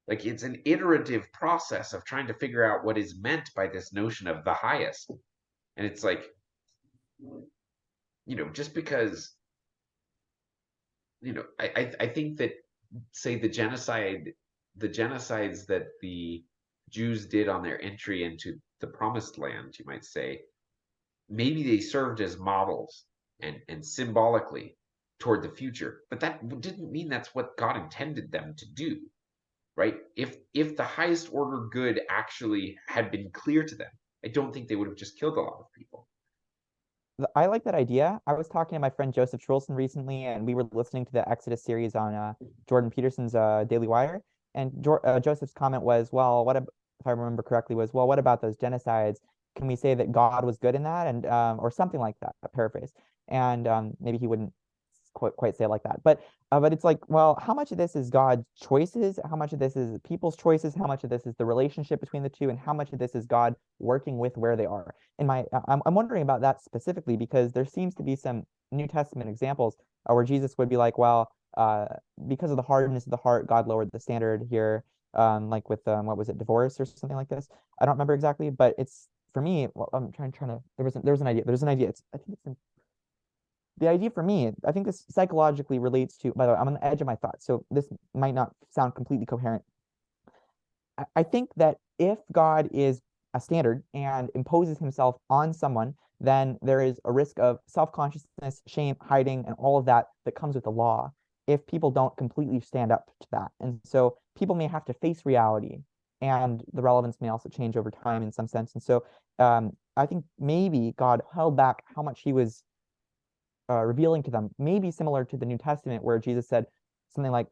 Like it's an iterative process of trying to figure out what is meant by this notion of the highest. And it's like, just because, I think that, say, the genocides that the Jews did on their entry into the promised land, you might say, maybe they served as models and symbolically toward the future, but that didn't mean that's what God intended them to do, right? If the highest order good actually had been clear to them, I don't think they would have just killed a lot of people. I like that idea. I was talking to my friend Joseph Trulson recently, and we were listening to the Exodus series on Jordan Peterson's Daily Wire. And Joseph's comment was, "Well, if I remember correctly, was, well, what about those genocides? Can we say that God was good in that?" And or something like that, a paraphrase. And maybe he wouldn't quite say it like that. But it's like, well, how much of this is God's choices? How much of this is people's choices? How much of this is the relationship between the two? And how much of this is God working with where they are? I'm wondering about that specifically because there seems to be some New Testament examples where Jesus would be like, well, because of the hardness of the heart, God lowered the standard here, like with what was it, divorce or something like this? I don't remember exactly, but it's for me. Well, I'm trying to. There was an idea. There's an idea. I think it's the idea for me. I think this psychologically relates to. By the way, I'm on the edge of my thoughts, so this might not sound completely coherent. I think that if God is a standard and imposes himself on someone, then there is a risk of self-consciousness, shame, hiding, and all of that that comes with the law if people don't completely stand up to that. And so people may have to face reality, and the relevance may also change over time in some sense. And so I think maybe God held back how much he was revealing to them, maybe similar to the New Testament, where Jesus said something like,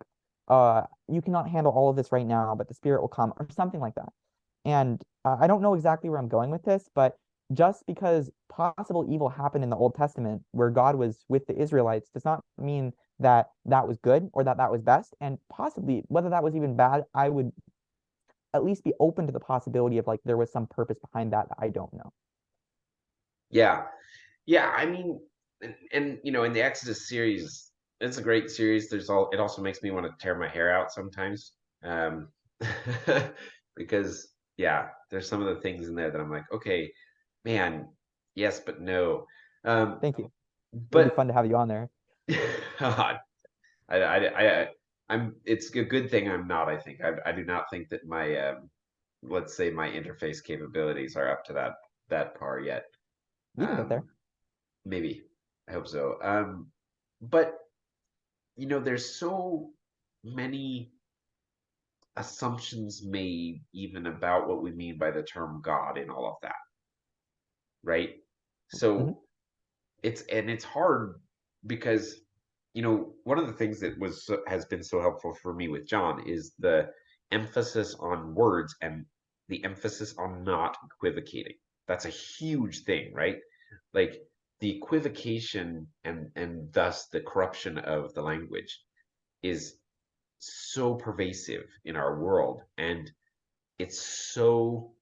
"You cannot handle all of this right now, but the Spirit will come," or something like that. And I don't know exactly where I'm going with this, but just because possible evil happened in the Old Testament, where God was with the Israelites, does not mean that that was good or that that was best. And possibly whether that was even bad, I would at least be open to the possibility of like there was some purpose behind that that I don't know. Yeah, yeah. I mean, and in the Exodus series, it's a great series. It also makes me want to tear my hair out sometimes, um, because yeah, there's some of the things in there that I'm like, okay, man, yes, but no. Um, Thank you. It'll be but fun to have you on there. God, I'm. It's a good thing I'm not. I think I do not think that my let's say my interface capabilities are up to that par yet. You can get there. Um, Maybe. I hope so. But there's so many assumptions made even about what we mean by the term God and all of that, right? Hmm. So it's hard because one of the things that has been so helpful for me with John is the emphasis on words and the emphasis on not equivocating. That's a huge thing, right? Like the equivocation and thus the corruption of the language is so pervasive in our world, and it's so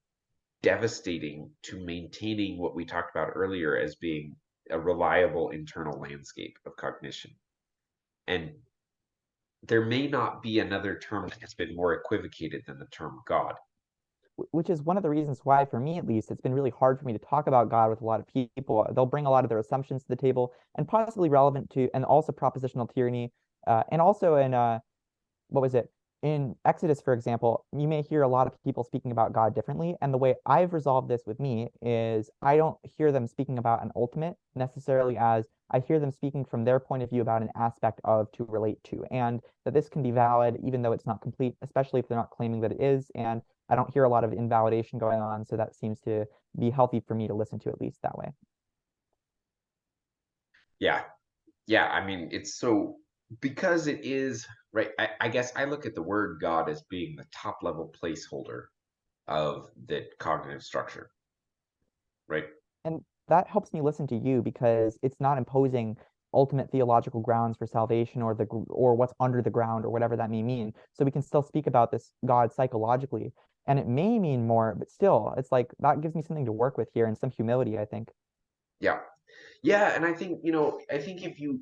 devastating to maintaining what we talked about earlier as being a reliable internal landscape of cognition. And there may not be another term that has been more equivocated than the term God. Which is one of the reasons why, for me at least, it's been really hard for me to talk about God with a lot of people. They'll bring a lot of their assumptions to the table, and possibly relevant to, and also propositional tyranny, and also in what was it? In Exodus, for example, you may hear a lot of people speaking about God differently. And the way I've resolved this with me is I don't hear them speaking about an ultimate necessarily as I hear them speaking from their point of view about an aspect of to relate to, and that this can be valid even though it's not complete, especially if they're not claiming that it is. And I don't hear a lot of invalidation going on. So that seems to be healthy for me to listen to at least that way. Yeah. Yeah. I mean, it's so because it is right. I guess I look at the word God as being the top level placeholder of the cognitive structure, right? And that helps me listen to you because it's not imposing ultimate theological grounds for salvation or or what's under the ground or whatever that may mean. So we can still speak about this God psychologically, and it may mean more, but still, it's like that gives me something to work with here and some humility, I think. Yeah. Yeah, and I think, I think if you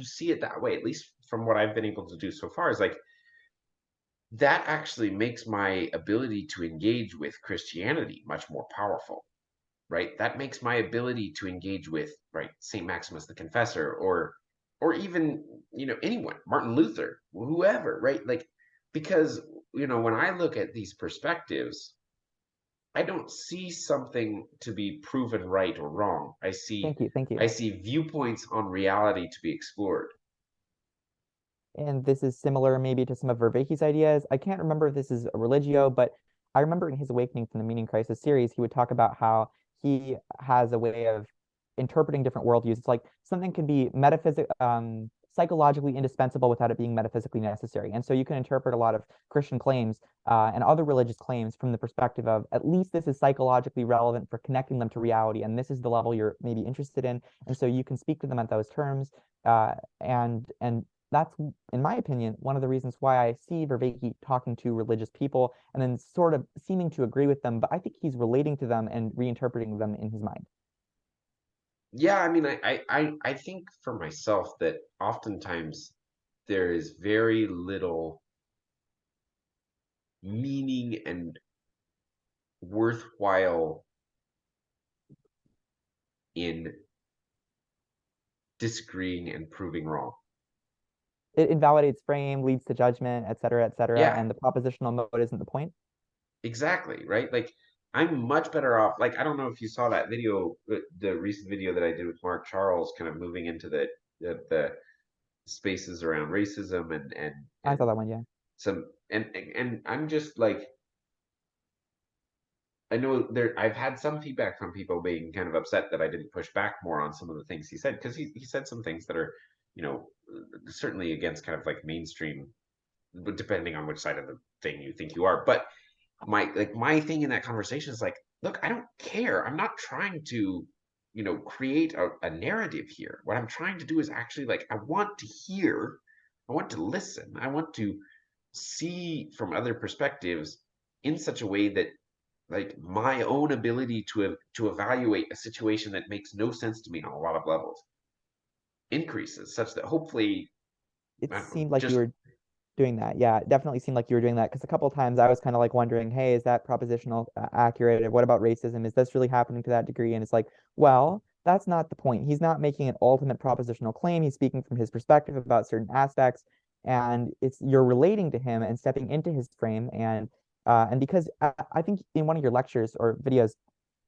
see it that way, at least from what I've been able to do so far, is like that actually makes my ability to engage with Christianity much more powerful, right? That makes my ability to engage with, right, Saint Maximus the Confessor, or even, anyone, Martin Luther, whoever, right? Like, because, when I look at these perspectives, I don't see something to be proven right or wrong. I see Thank you, thank I you. see viewpoints on reality to be explored. And this is similar maybe to some of Vervaeke's ideas. I can't remember if this is a religio, but I remember in his Awakening from the Meaning Crisis series, he would talk about how he has a way of interpreting different worldviews. It's like something can be psychologically indispensable without it being metaphysically necessary. And so you can interpret a lot of Christian claims and other religious claims from the perspective of at least this is psychologically relevant for connecting them to reality, and this is the level you're maybe interested in. And so you can speak to them at those terms. And that's, in my opinion, one of the reasons why I see Vervaeke talking to religious people and then sort of seeming to agree with them, but I think he's relating to them and reinterpreting them in his mind. Yeah, I mean, I think for myself that oftentimes there is very little meaning and worthwhile in disagreeing and proving wrong. It invalidates frame, leads to judgment, et cetera, Yeah, and the propositional mode isn't the point. exactly, right? Like, I'm much better off. Like, I don't know if you saw that video, the recent video that I did with Mark Charles, kind of moving into the spaces around racism I saw and that one, yeah. some and I'm just like, I know there I've had some feedback from people being kind of upset that I didn't push back more on some of the things he said, because he said some things that are, you know, certainly against kind of like mainstream, but depending on which side of the thing you think you are. But my thing in that conversation is like, look, I don't care. I'm not trying to, create a narrative here. What I'm trying to do is actually, like, I want to hear, I want to listen, I want to see from other perspectives in such a way that, like, my own ability to evaluate a situation that makes no sense to me on a lot of levels increases, such that hopefully, It I don't know, seemed like you just were doing that. Yeah, it definitely seemed like you were doing that because a couple of times I was kind of like wondering, hey, is that propositional accurate? And what about racism? Is this really happening to that degree? And it's like, well, that's not the point. He's not making an ultimate propositional claim. He's speaking from his perspective about certain aspects, and it's you're relating to him and stepping into his frame. And because I think in one of your lectures or videos,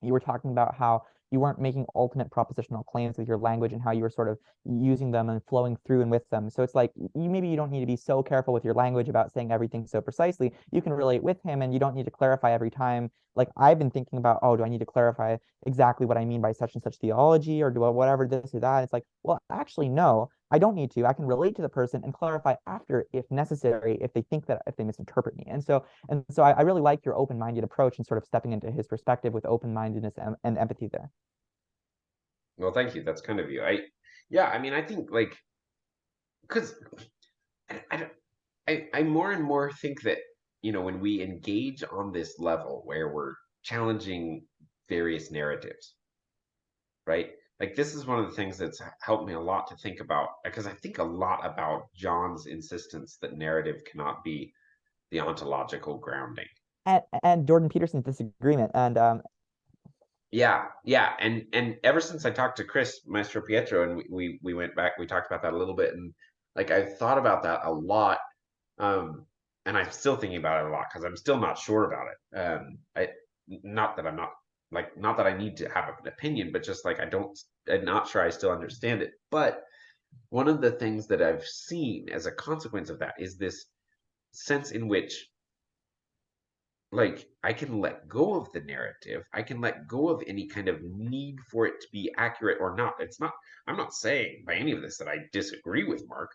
you were talking about how you weren't making ultimate propositional claims with your language and how you were sort of using them and flowing through and with them. So it's like you don't need to be so careful with your language about saying everything so precisely. You can relate with him and you don't need to clarify every time. Like I've been thinking about, oh, do I need to clarify exactly what I mean by such and such theology or do I whatever this or that? It's like, well, actually, no, I don't need to. I can relate to the person and clarify after if necessary, if they think that if they misinterpret me. And so I really like your open-minded approach and sort of stepping into his perspective with open-mindedness and empathy there. well, thank you. That's kind of you. Yeah, I mean, I think, like, because I, I more and more think that, when we engage on this level where we're challenging various narratives, right? Like, this is one of the things that's helped me a lot to think about, because I think a lot about John's insistence that narrative cannot be the ontological grounding. And Jordan Peterson's disagreement. And Yeah, yeah, and ever since I talked to Chris Maestro Pietro, and we went back, we talked about that a little bit, and, like, I've thought about that a lot. And I'm still thinking about it a lot because I'm still not sure about it. I Not that I'm not, like, not that I need to have an opinion, but just like I'm not sure I still understand it. But one of the things that I've seen as a consequence of that is this sense in which, like, I can let go of the narrative. I can let go of any kind of need for it to be accurate or not. I'm not saying by any of this that I disagree with Mark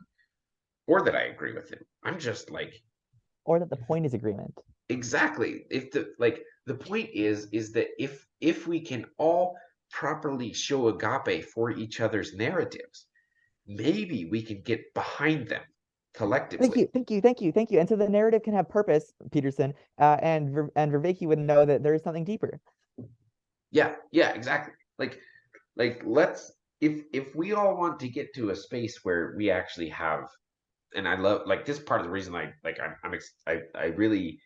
or that I agree with him. I'm just like, or that the point is agreement. exactly. If the point is that if we can all properly show agape for each other's narratives, maybe we can get behind them Thank collectively. you, thank you, thank you, thank you. And so the narrative can have purpose, Peterson, and Vervaeke would know that there is something deeper. Yeah, yeah, exactly. Like, let's if we all want to get to a space where we actually have, and I love like this part of the reason I really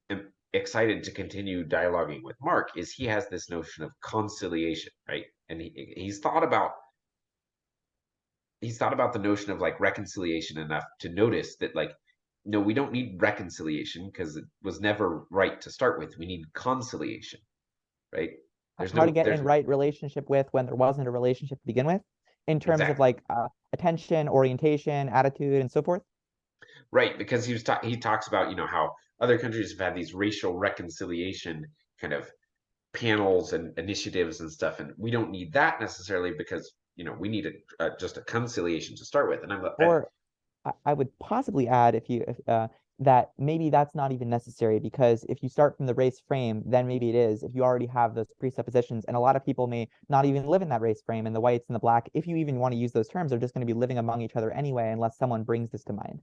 am excited to continue dialoguing with Mark is he has this notion of conciliation, right? And he's thought about the notion of like reconciliation enough to notice that like no, we don't need reconciliation because it was never right to start with. We need conciliation, right? How to get There's in right relationship with when there wasn't a relationship to begin with, in terms of exactly like attention, orientation, attitude, and so forth. right because he talks about how other countries have had these racial reconciliation kind of panels and initiatives and stuff, and we don't need that necessarily because we need just a conciliation to start with. And Or I would possibly add that maybe that's not even necessary, because if you start from the race frame, then maybe it is, if you already have those presuppositions. And a lot of people may not even live in that race frame, and the whites and the black, if you even want to use those terms, are just going to be living among each other anyway, unless someone brings this to mind.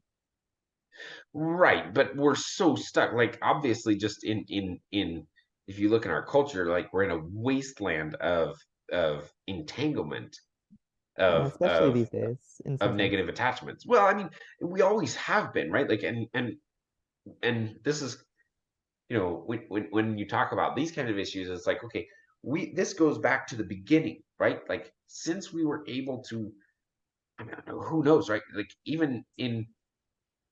right, but we're so stuck. Like obviously, just in if you look in our culture, like we're in a wasteland of entanglement of Especially these days, in some of sense. negative attachments. Well, I mean, we always have been, right? Like, and this is when you talk about these kind of issues, it's like okay, we this goes back to the beginning, right? Like since we were able to, I mean, I don't know, who knows, right? Like even in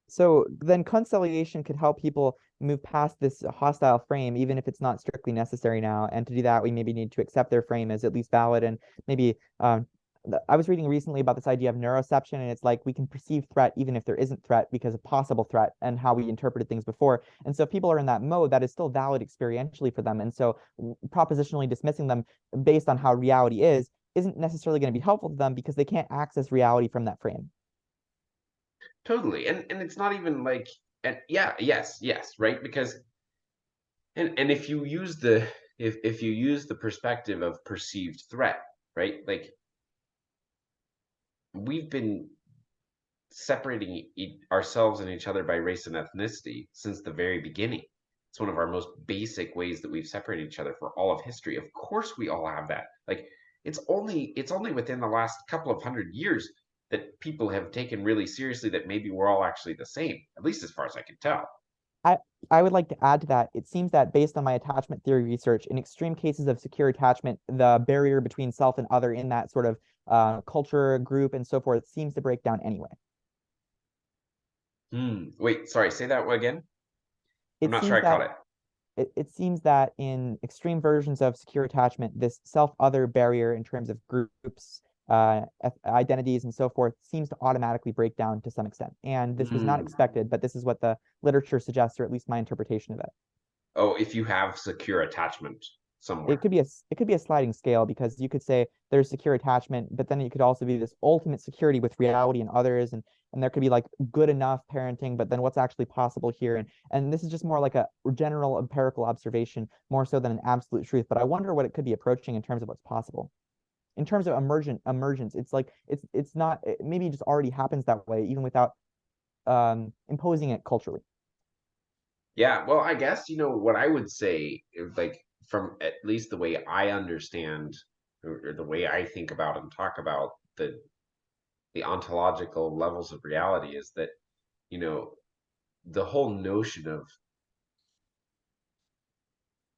So then conciliation could help people move past this hostile frame, even if it's not strictly necessary now. And to do that, we maybe need to accept their frame as at least valid. And maybe I was reading recently about this idea of neuroception, and it's like we can perceive threat even if there isn't threat because of possible threat and how we interpreted things before. And so if people are in that mode, that is still valid experientially for them. And so propositionally dismissing them based on how reality is isn't necessarily going to be helpful to them, because they can't access reality from that frame. totally, and it's not even like, and yeah, yes, right, because and if you use the if you use the perspective of perceived threat, right, like we've been separating ourselves and each other by race and ethnicity since the very beginning. It's one of our most basic ways that we've separated each other for all of history. Of course, we all have that. Like it's only within the last couple of 100 years that people have taken really seriously that maybe we're all actually the same, at least as far as I can tell. I I would like to add to that. It seems that based on my attachment theory research, in extreme cases of secure attachment, the barrier between self and other in that sort of culture, group, and so forth seems to break down anyway. Wait, sorry, say that again. I'm It not sure seems I caught that it. it seems that in extreme versions of secure attachment, this self-other barrier in terms of groups, identities, and so forth seems to automatically break down to some extent. And this was not Hmm. expected, but this is what the literature suggests, or at least my interpretation of it. Oh, if you have secure attachment it somewhere. could be a it could be a sliding scale, because you could say there's secure attachment, but then it could also be this ultimate security with reality and others, and there could be like good enough parenting, but then what's actually possible here, and this is just more like a general empirical observation more so than an absolute truth. But I wonder what it could be approaching in terms of what's possible in terms of emergence. It's like it's not, maybe it just already happens that way even without imposing it culturally. Yeah, well, I guess what I would say, like from at least the way I understand or the way I think about and talk about the ontological levels of reality is that you know the whole notion of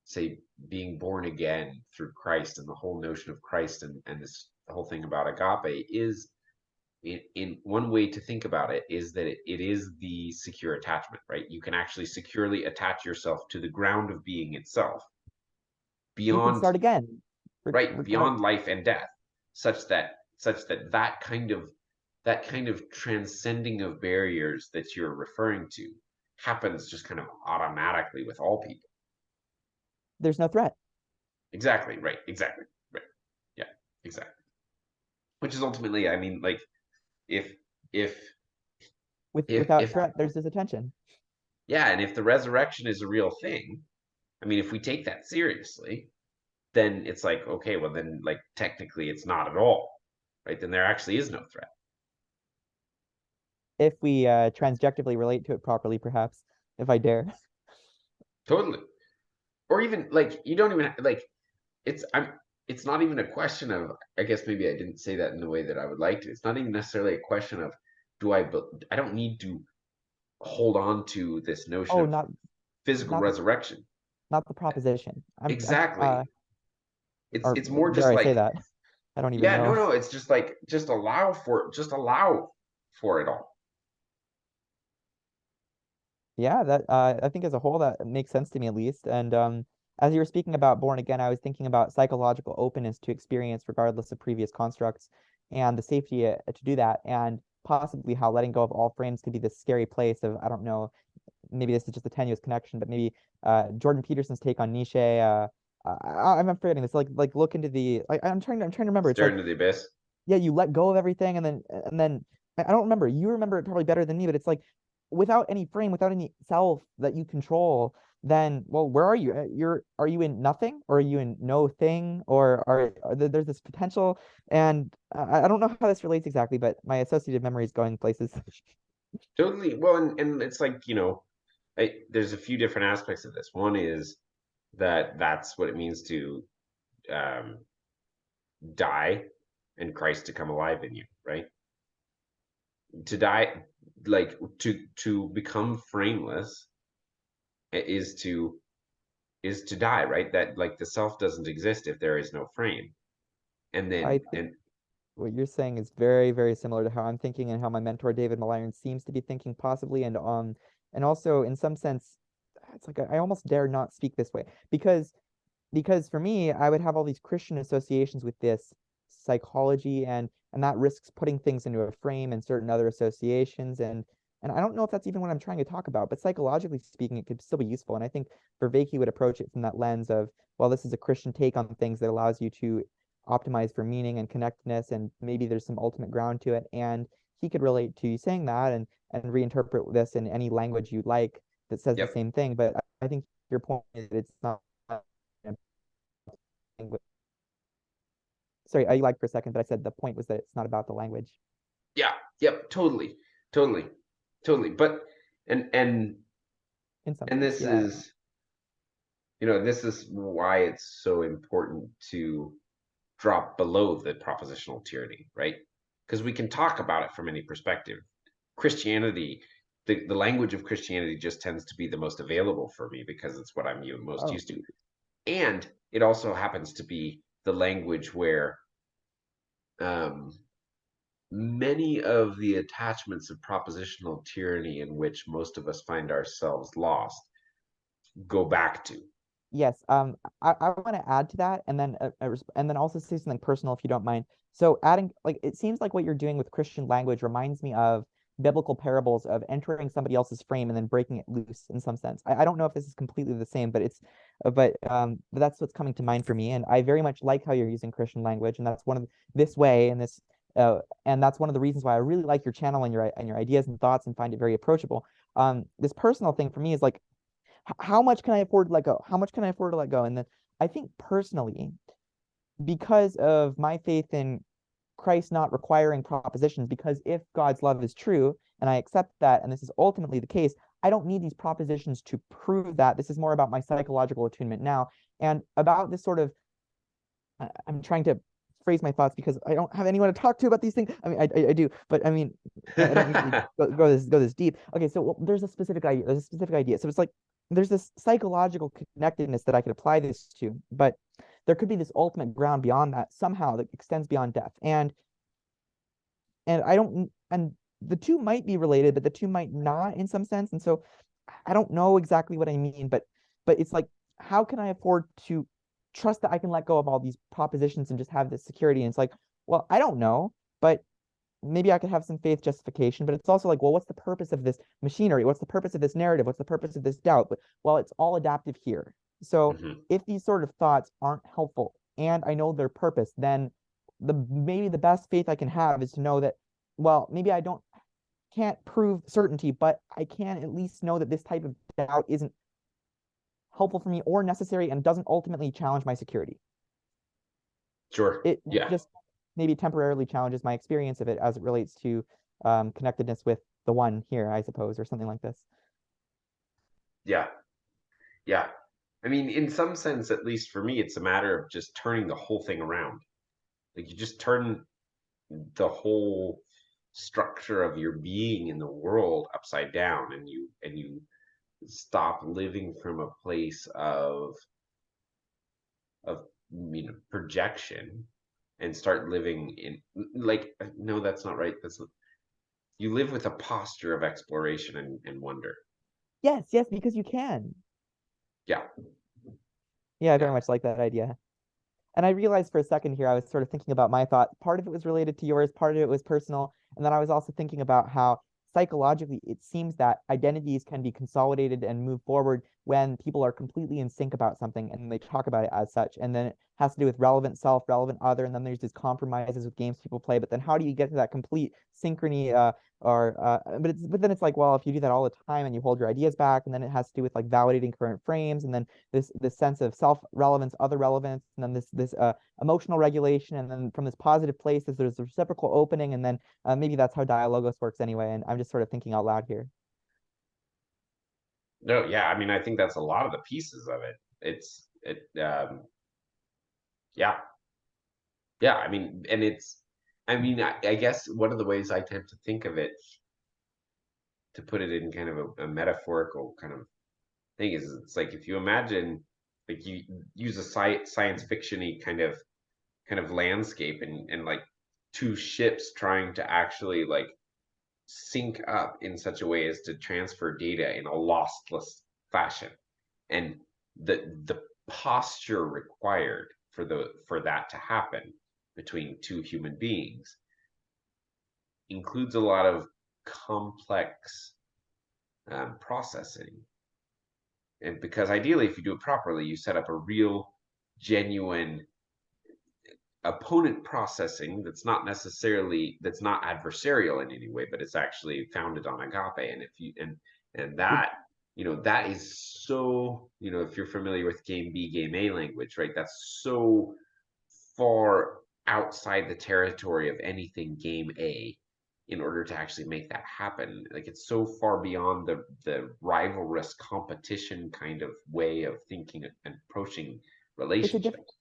say being born again through Christ and the whole notion of Christ and this whole thing about agape is in one way to think about it is that it is the secure attachment, right? You can actually securely attach yourself to the ground of being itself You can beyond start again, right regard. beyond life and death, such that that kind of transcending of barriers that you're referring to happens just kind of automatically with all people. There's no threat. Exactly, right, exactly, right, yeah, exactly. Which is ultimately, I mean, like if if Without if threat, there's this attention. yeah, and if the resurrection is a real thing, I mean, if we take that seriously, then it's like okay, well then like technically it's not at all, right? Then there actually is no threat. If we transjectively relate to it properly, perhaps, if I dare. Totally. Or even like you don't even like it's I'm it's not even a question of, I guess maybe I didn't say that in the way that I would like to. It's not even necessarily a question of I don't need to hold on to this notion Oh, of physical not the resurrection. not the proposition. Exactly. Or It's more just dare I say like, that? I don't even yeah, no, know. no, it's just like just allow for it all. Yeah, that I think as a whole that makes sense to me at least. And as you were speaking about born again, I was thinking about psychological openness to experience regardless of previous constructs and the safety to do that, and possibly how letting go of all frames could be this scary place of, I don't know, maybe this is just a tenuous connection, but maybe Jordan Peterson's take on Nietzsche. I'm forgetting this. Like look into the. I'm trying to remember. It's Stare like, into the abyss. yeah, you let go of everything, and then I don't remember. You remember it probably better than me, but it's like without any frame, without any self that you control, then well, where are you? Are you in nothing, or are you in no thing, or there's this potential, and I don't know how this relates exactly, but my associative memory is going places. Totally. Well, and it's like, there's a few different aspects of this. One is that that's what it means to um, die and Christ to come alive in you, right? To die, like to become frameless is to die, right? That like the self doesn't exist if there is no frame. And I then think and what you're saying is very, very similar to how I'm thinking and how my mentor David Malayan seems to be thinking possibly, and also in some sense, it's like I almost dare not speak this way because for me, I would have all these Christian associations with this psychology, and that risks putting things into a frame and certain other associations, and I don't know if that's even what I'm trying to talk about, but psychologically speaking, it could still be useful. And I think Vervaeke would approach it from that lens of, well, this is a Christian take on things that allows you to optimize for meaning and connectedness, and maybe there's some ultimate ground to it. And he could relate to you saying that and reinterpret this in any language you like that says the yep, same thing. But I think your point is it's not. Sorry, I lied for a second, but I said the point was that it's not about the language yeah, yep, totally, totally, totally. But and and in some and sense. this Yeah. is this is why it's so important to drop below the propositional tyranny, right? Because we can talk about it from any perspective. Christianity, the language of Christianity just tends to be the most available for me because it's what I'm most Oh, used to. And it also happens to be the language where um, many of the attachments of propositional tyranny in which most of us find ourselves lost go back to. yes. I want to add to that, and then also say something personal if you don't mind. So adding, like, it seems like what you're doing with Christian language reminds me of biblical parables of entering somebody else's frame and then breaking it loose in some sense. I don't know if this is completely the same, but but that's what's coming to mind for me. And I very much like how you're using Christian language, and that's one of this way and this. And that's one of the reasons why I really like your channel and your ideas and thoughts and find it very approachable. This personal thing for me is like how much can I afford to let go? How much can I afford to let go? And then I think personally, because of my faith in Christ not requiring propositions, because if God's love is true, and I accept that, and this is ultimately the case, I don't need these propositions to prove that. This is more about my psychological attunement now, and about this sort of, I'm trying to phrase my thoughts because I don't have anyone to talk to about these things. I mean, I do, but I mean, I don't usually go this deep. Okay, so well, there's a specific idea. There's a specific idea. So it's like there's this psychological connectedness that I could apply this to, but there could be this ultimate ground beyond that somehow that extends beyond death. And I don't and the two might be related, but the two might not in some sense. And so I don't know exactly what I mean, but it's like, how can I afford to trust that I can let go of all these propositions and just have this security? And it's like, well, I don't know, but maybe I could have some faith justification, but it's also like, well, what's the purpose of this machinery? What's the purpose of this narrative? What's the purpose of this doubt? But well, it's all adaptive here. So Mhm. if these sort of thoughts aren't helpful and I know their purpose, then maybe the best faith I can have is to know that, well, maybe I don't can't prove certainty, but I can at least know that this type of doubt isn't helpful for me or necessary and doesn't ultimately challenge my security. Sure. It Yeah. just maybe temporarily challenges my experience of it as it relates to connectedness with the one here, I suppose, or something like this. Yeah. Yeah. I mean, in some sense, at least for me, it's a matter of just turning the whole thing around. Like you just turn the whole structure of your being in the world upside down, and you stop living from a place of projection and start living in, like, no, that's not right. That's not, you live with a posture of exploration and wonder. Yes, yes, because you can. Yeah, Yeah, I yeah. very much like that idea. And I realized for a second here, I was sort of thinking about my thought. Part of it was related to yours, part of it was personal. And then I was also thinking about how psychologically it seems that identities can be consolidated and move forward when people are completely in sync about something and they talk about it as such. And then it has to do with relevant self, relevant other, and then there's these compromises with games people play. But then how do you get to that complete synchrony? But then it's like, well, if you do that all the time and you hold your ideas back, and then it has to do with like validating current frames, and then this sense of self relevance, other relevance, and then this emotional regulation, and then from this positive place, there's a reciprocal opening, and then maybe that's how dialogos works anyway. And I'm just sort of thinking out loud here. No, yeah. I mean, I think that's a lot of the pieces of it. Yeah, yeah. I mean, and I guess one of the ways I tend to think of it, to put it in kind of a metaphorical kind of thing, is it's like if you imagine, like you use a science fictiony kind of landscape, and like two ships trying to actually like sync up in such a way as to transfer data in a lossless fashion, and the posture required for that to happen between two human beings includes a lot of complex processing. And because ideally, if you do it properly, you set up a real genuine opponent processing that's not adversarial in any way, but it's actually founded on agape. And if you and It, that, that is so, if you're familiar with game B, game A language, right, that's so far outside the territory of anything game A in order to actually make that happen. Like it's so far beyond the rivalrous competition kind of way of thinking and approaching it's a different relationships.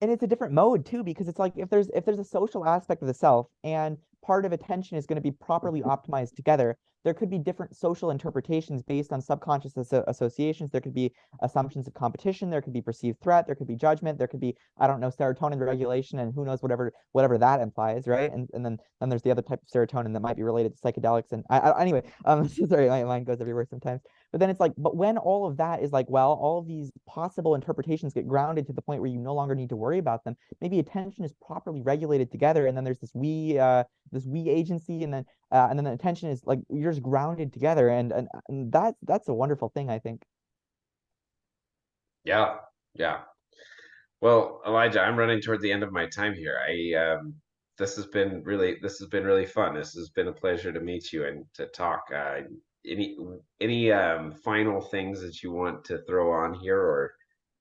and it's a different mode too, because it's like if there's a social aspect of the self and part of attention is going to be properly optimized together, there could be different social interpretations based on subconscious associations. There could be assumptions of competition, there could be perceived threat, there could be judgment, there could be, I don't know, serotonin regulation, and who knows whatever that implies, right? And then there's the other type of serotonin that might be related to psychedelics. And anyway, sorry, my mind goes everywhere sometimes. But then it's like, but when all of that is like, well, all of these possible interpretations get grounded to the point where you no longer need to worry about them, maybe attention is properly regulated together, and then there's this we agency, and then the attention is like you're just grounded together, and that's a wonderful thing, I think. Yeah, yeah. Well, Elijah, I'm running toward the end of my time here. This has been really fun. This has been a pleasure to meet you and to talk. Any final things that you want to throw on here or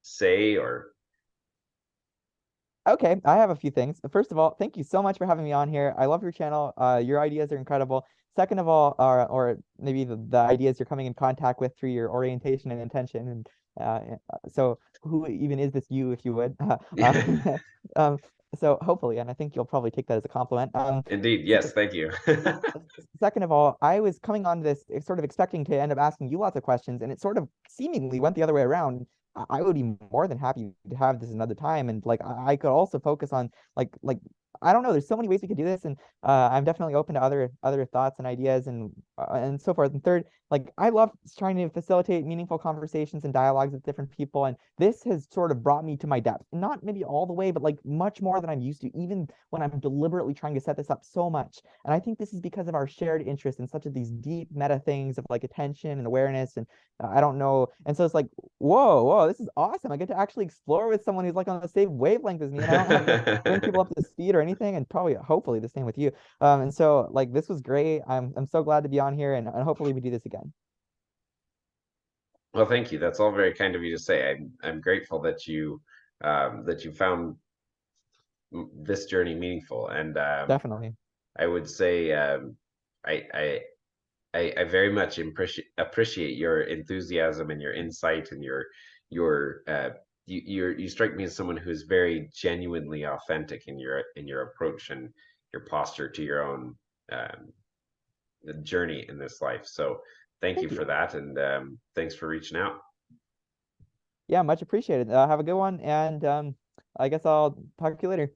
say or Okay, I have a few things. First of all, thank you so much for having me on here. I love your channel. Your ideas are incredible. Second of all, or maybe the ideas you're coming in contact with through your orientation and intention. And so, who even is this you, if you would? Um, so hopefully, and I think you'll probably take that as a compliment. Indeed, Se- yes, thank you. Second of all, I was coming on to this sort of expecting to end up asking you lots of questions, and it sort of seemingly went the other way around. I would be more than happy to have this another time, and like I could also focus on like I don't know. There's so many ways we could do this, and I'm definitely open to other thoughts and ideas, and so forth. And third, like I love trying to facilitate meaningful conversations and dialogues with different people, and this has sort of brought me to my depth. Not maybe all the way, but like much more than I'm used to, even when I'm deliberately trying to set this up so much. And I think this is because of our shared interest in such of these deep meta things of like attention and awareness, and I don't know. And so it's like, whoa, this is awesome. I get to actually explore with someone who's like on the same wavelength as me, and I don't have to bring people up to speed or anything, and probably hopefully the same with you. And so like this was great. I'm so glad to be on here, and hopefully we do this again. Well, thank you. That's all very kind of you to say. I'm grateful that you found this journey meaningful, and Definitely. I would say I, I I very much appreciate your enthusiasm and your insight and your you strike me as someone who's very genuinely authentic in your approach and your posture to your own um, journey in this life. So thank you Thank you. for that, and thanks for reaching out. Yeah, much appreciated. Have a good one, and I guess I'll talk to you later.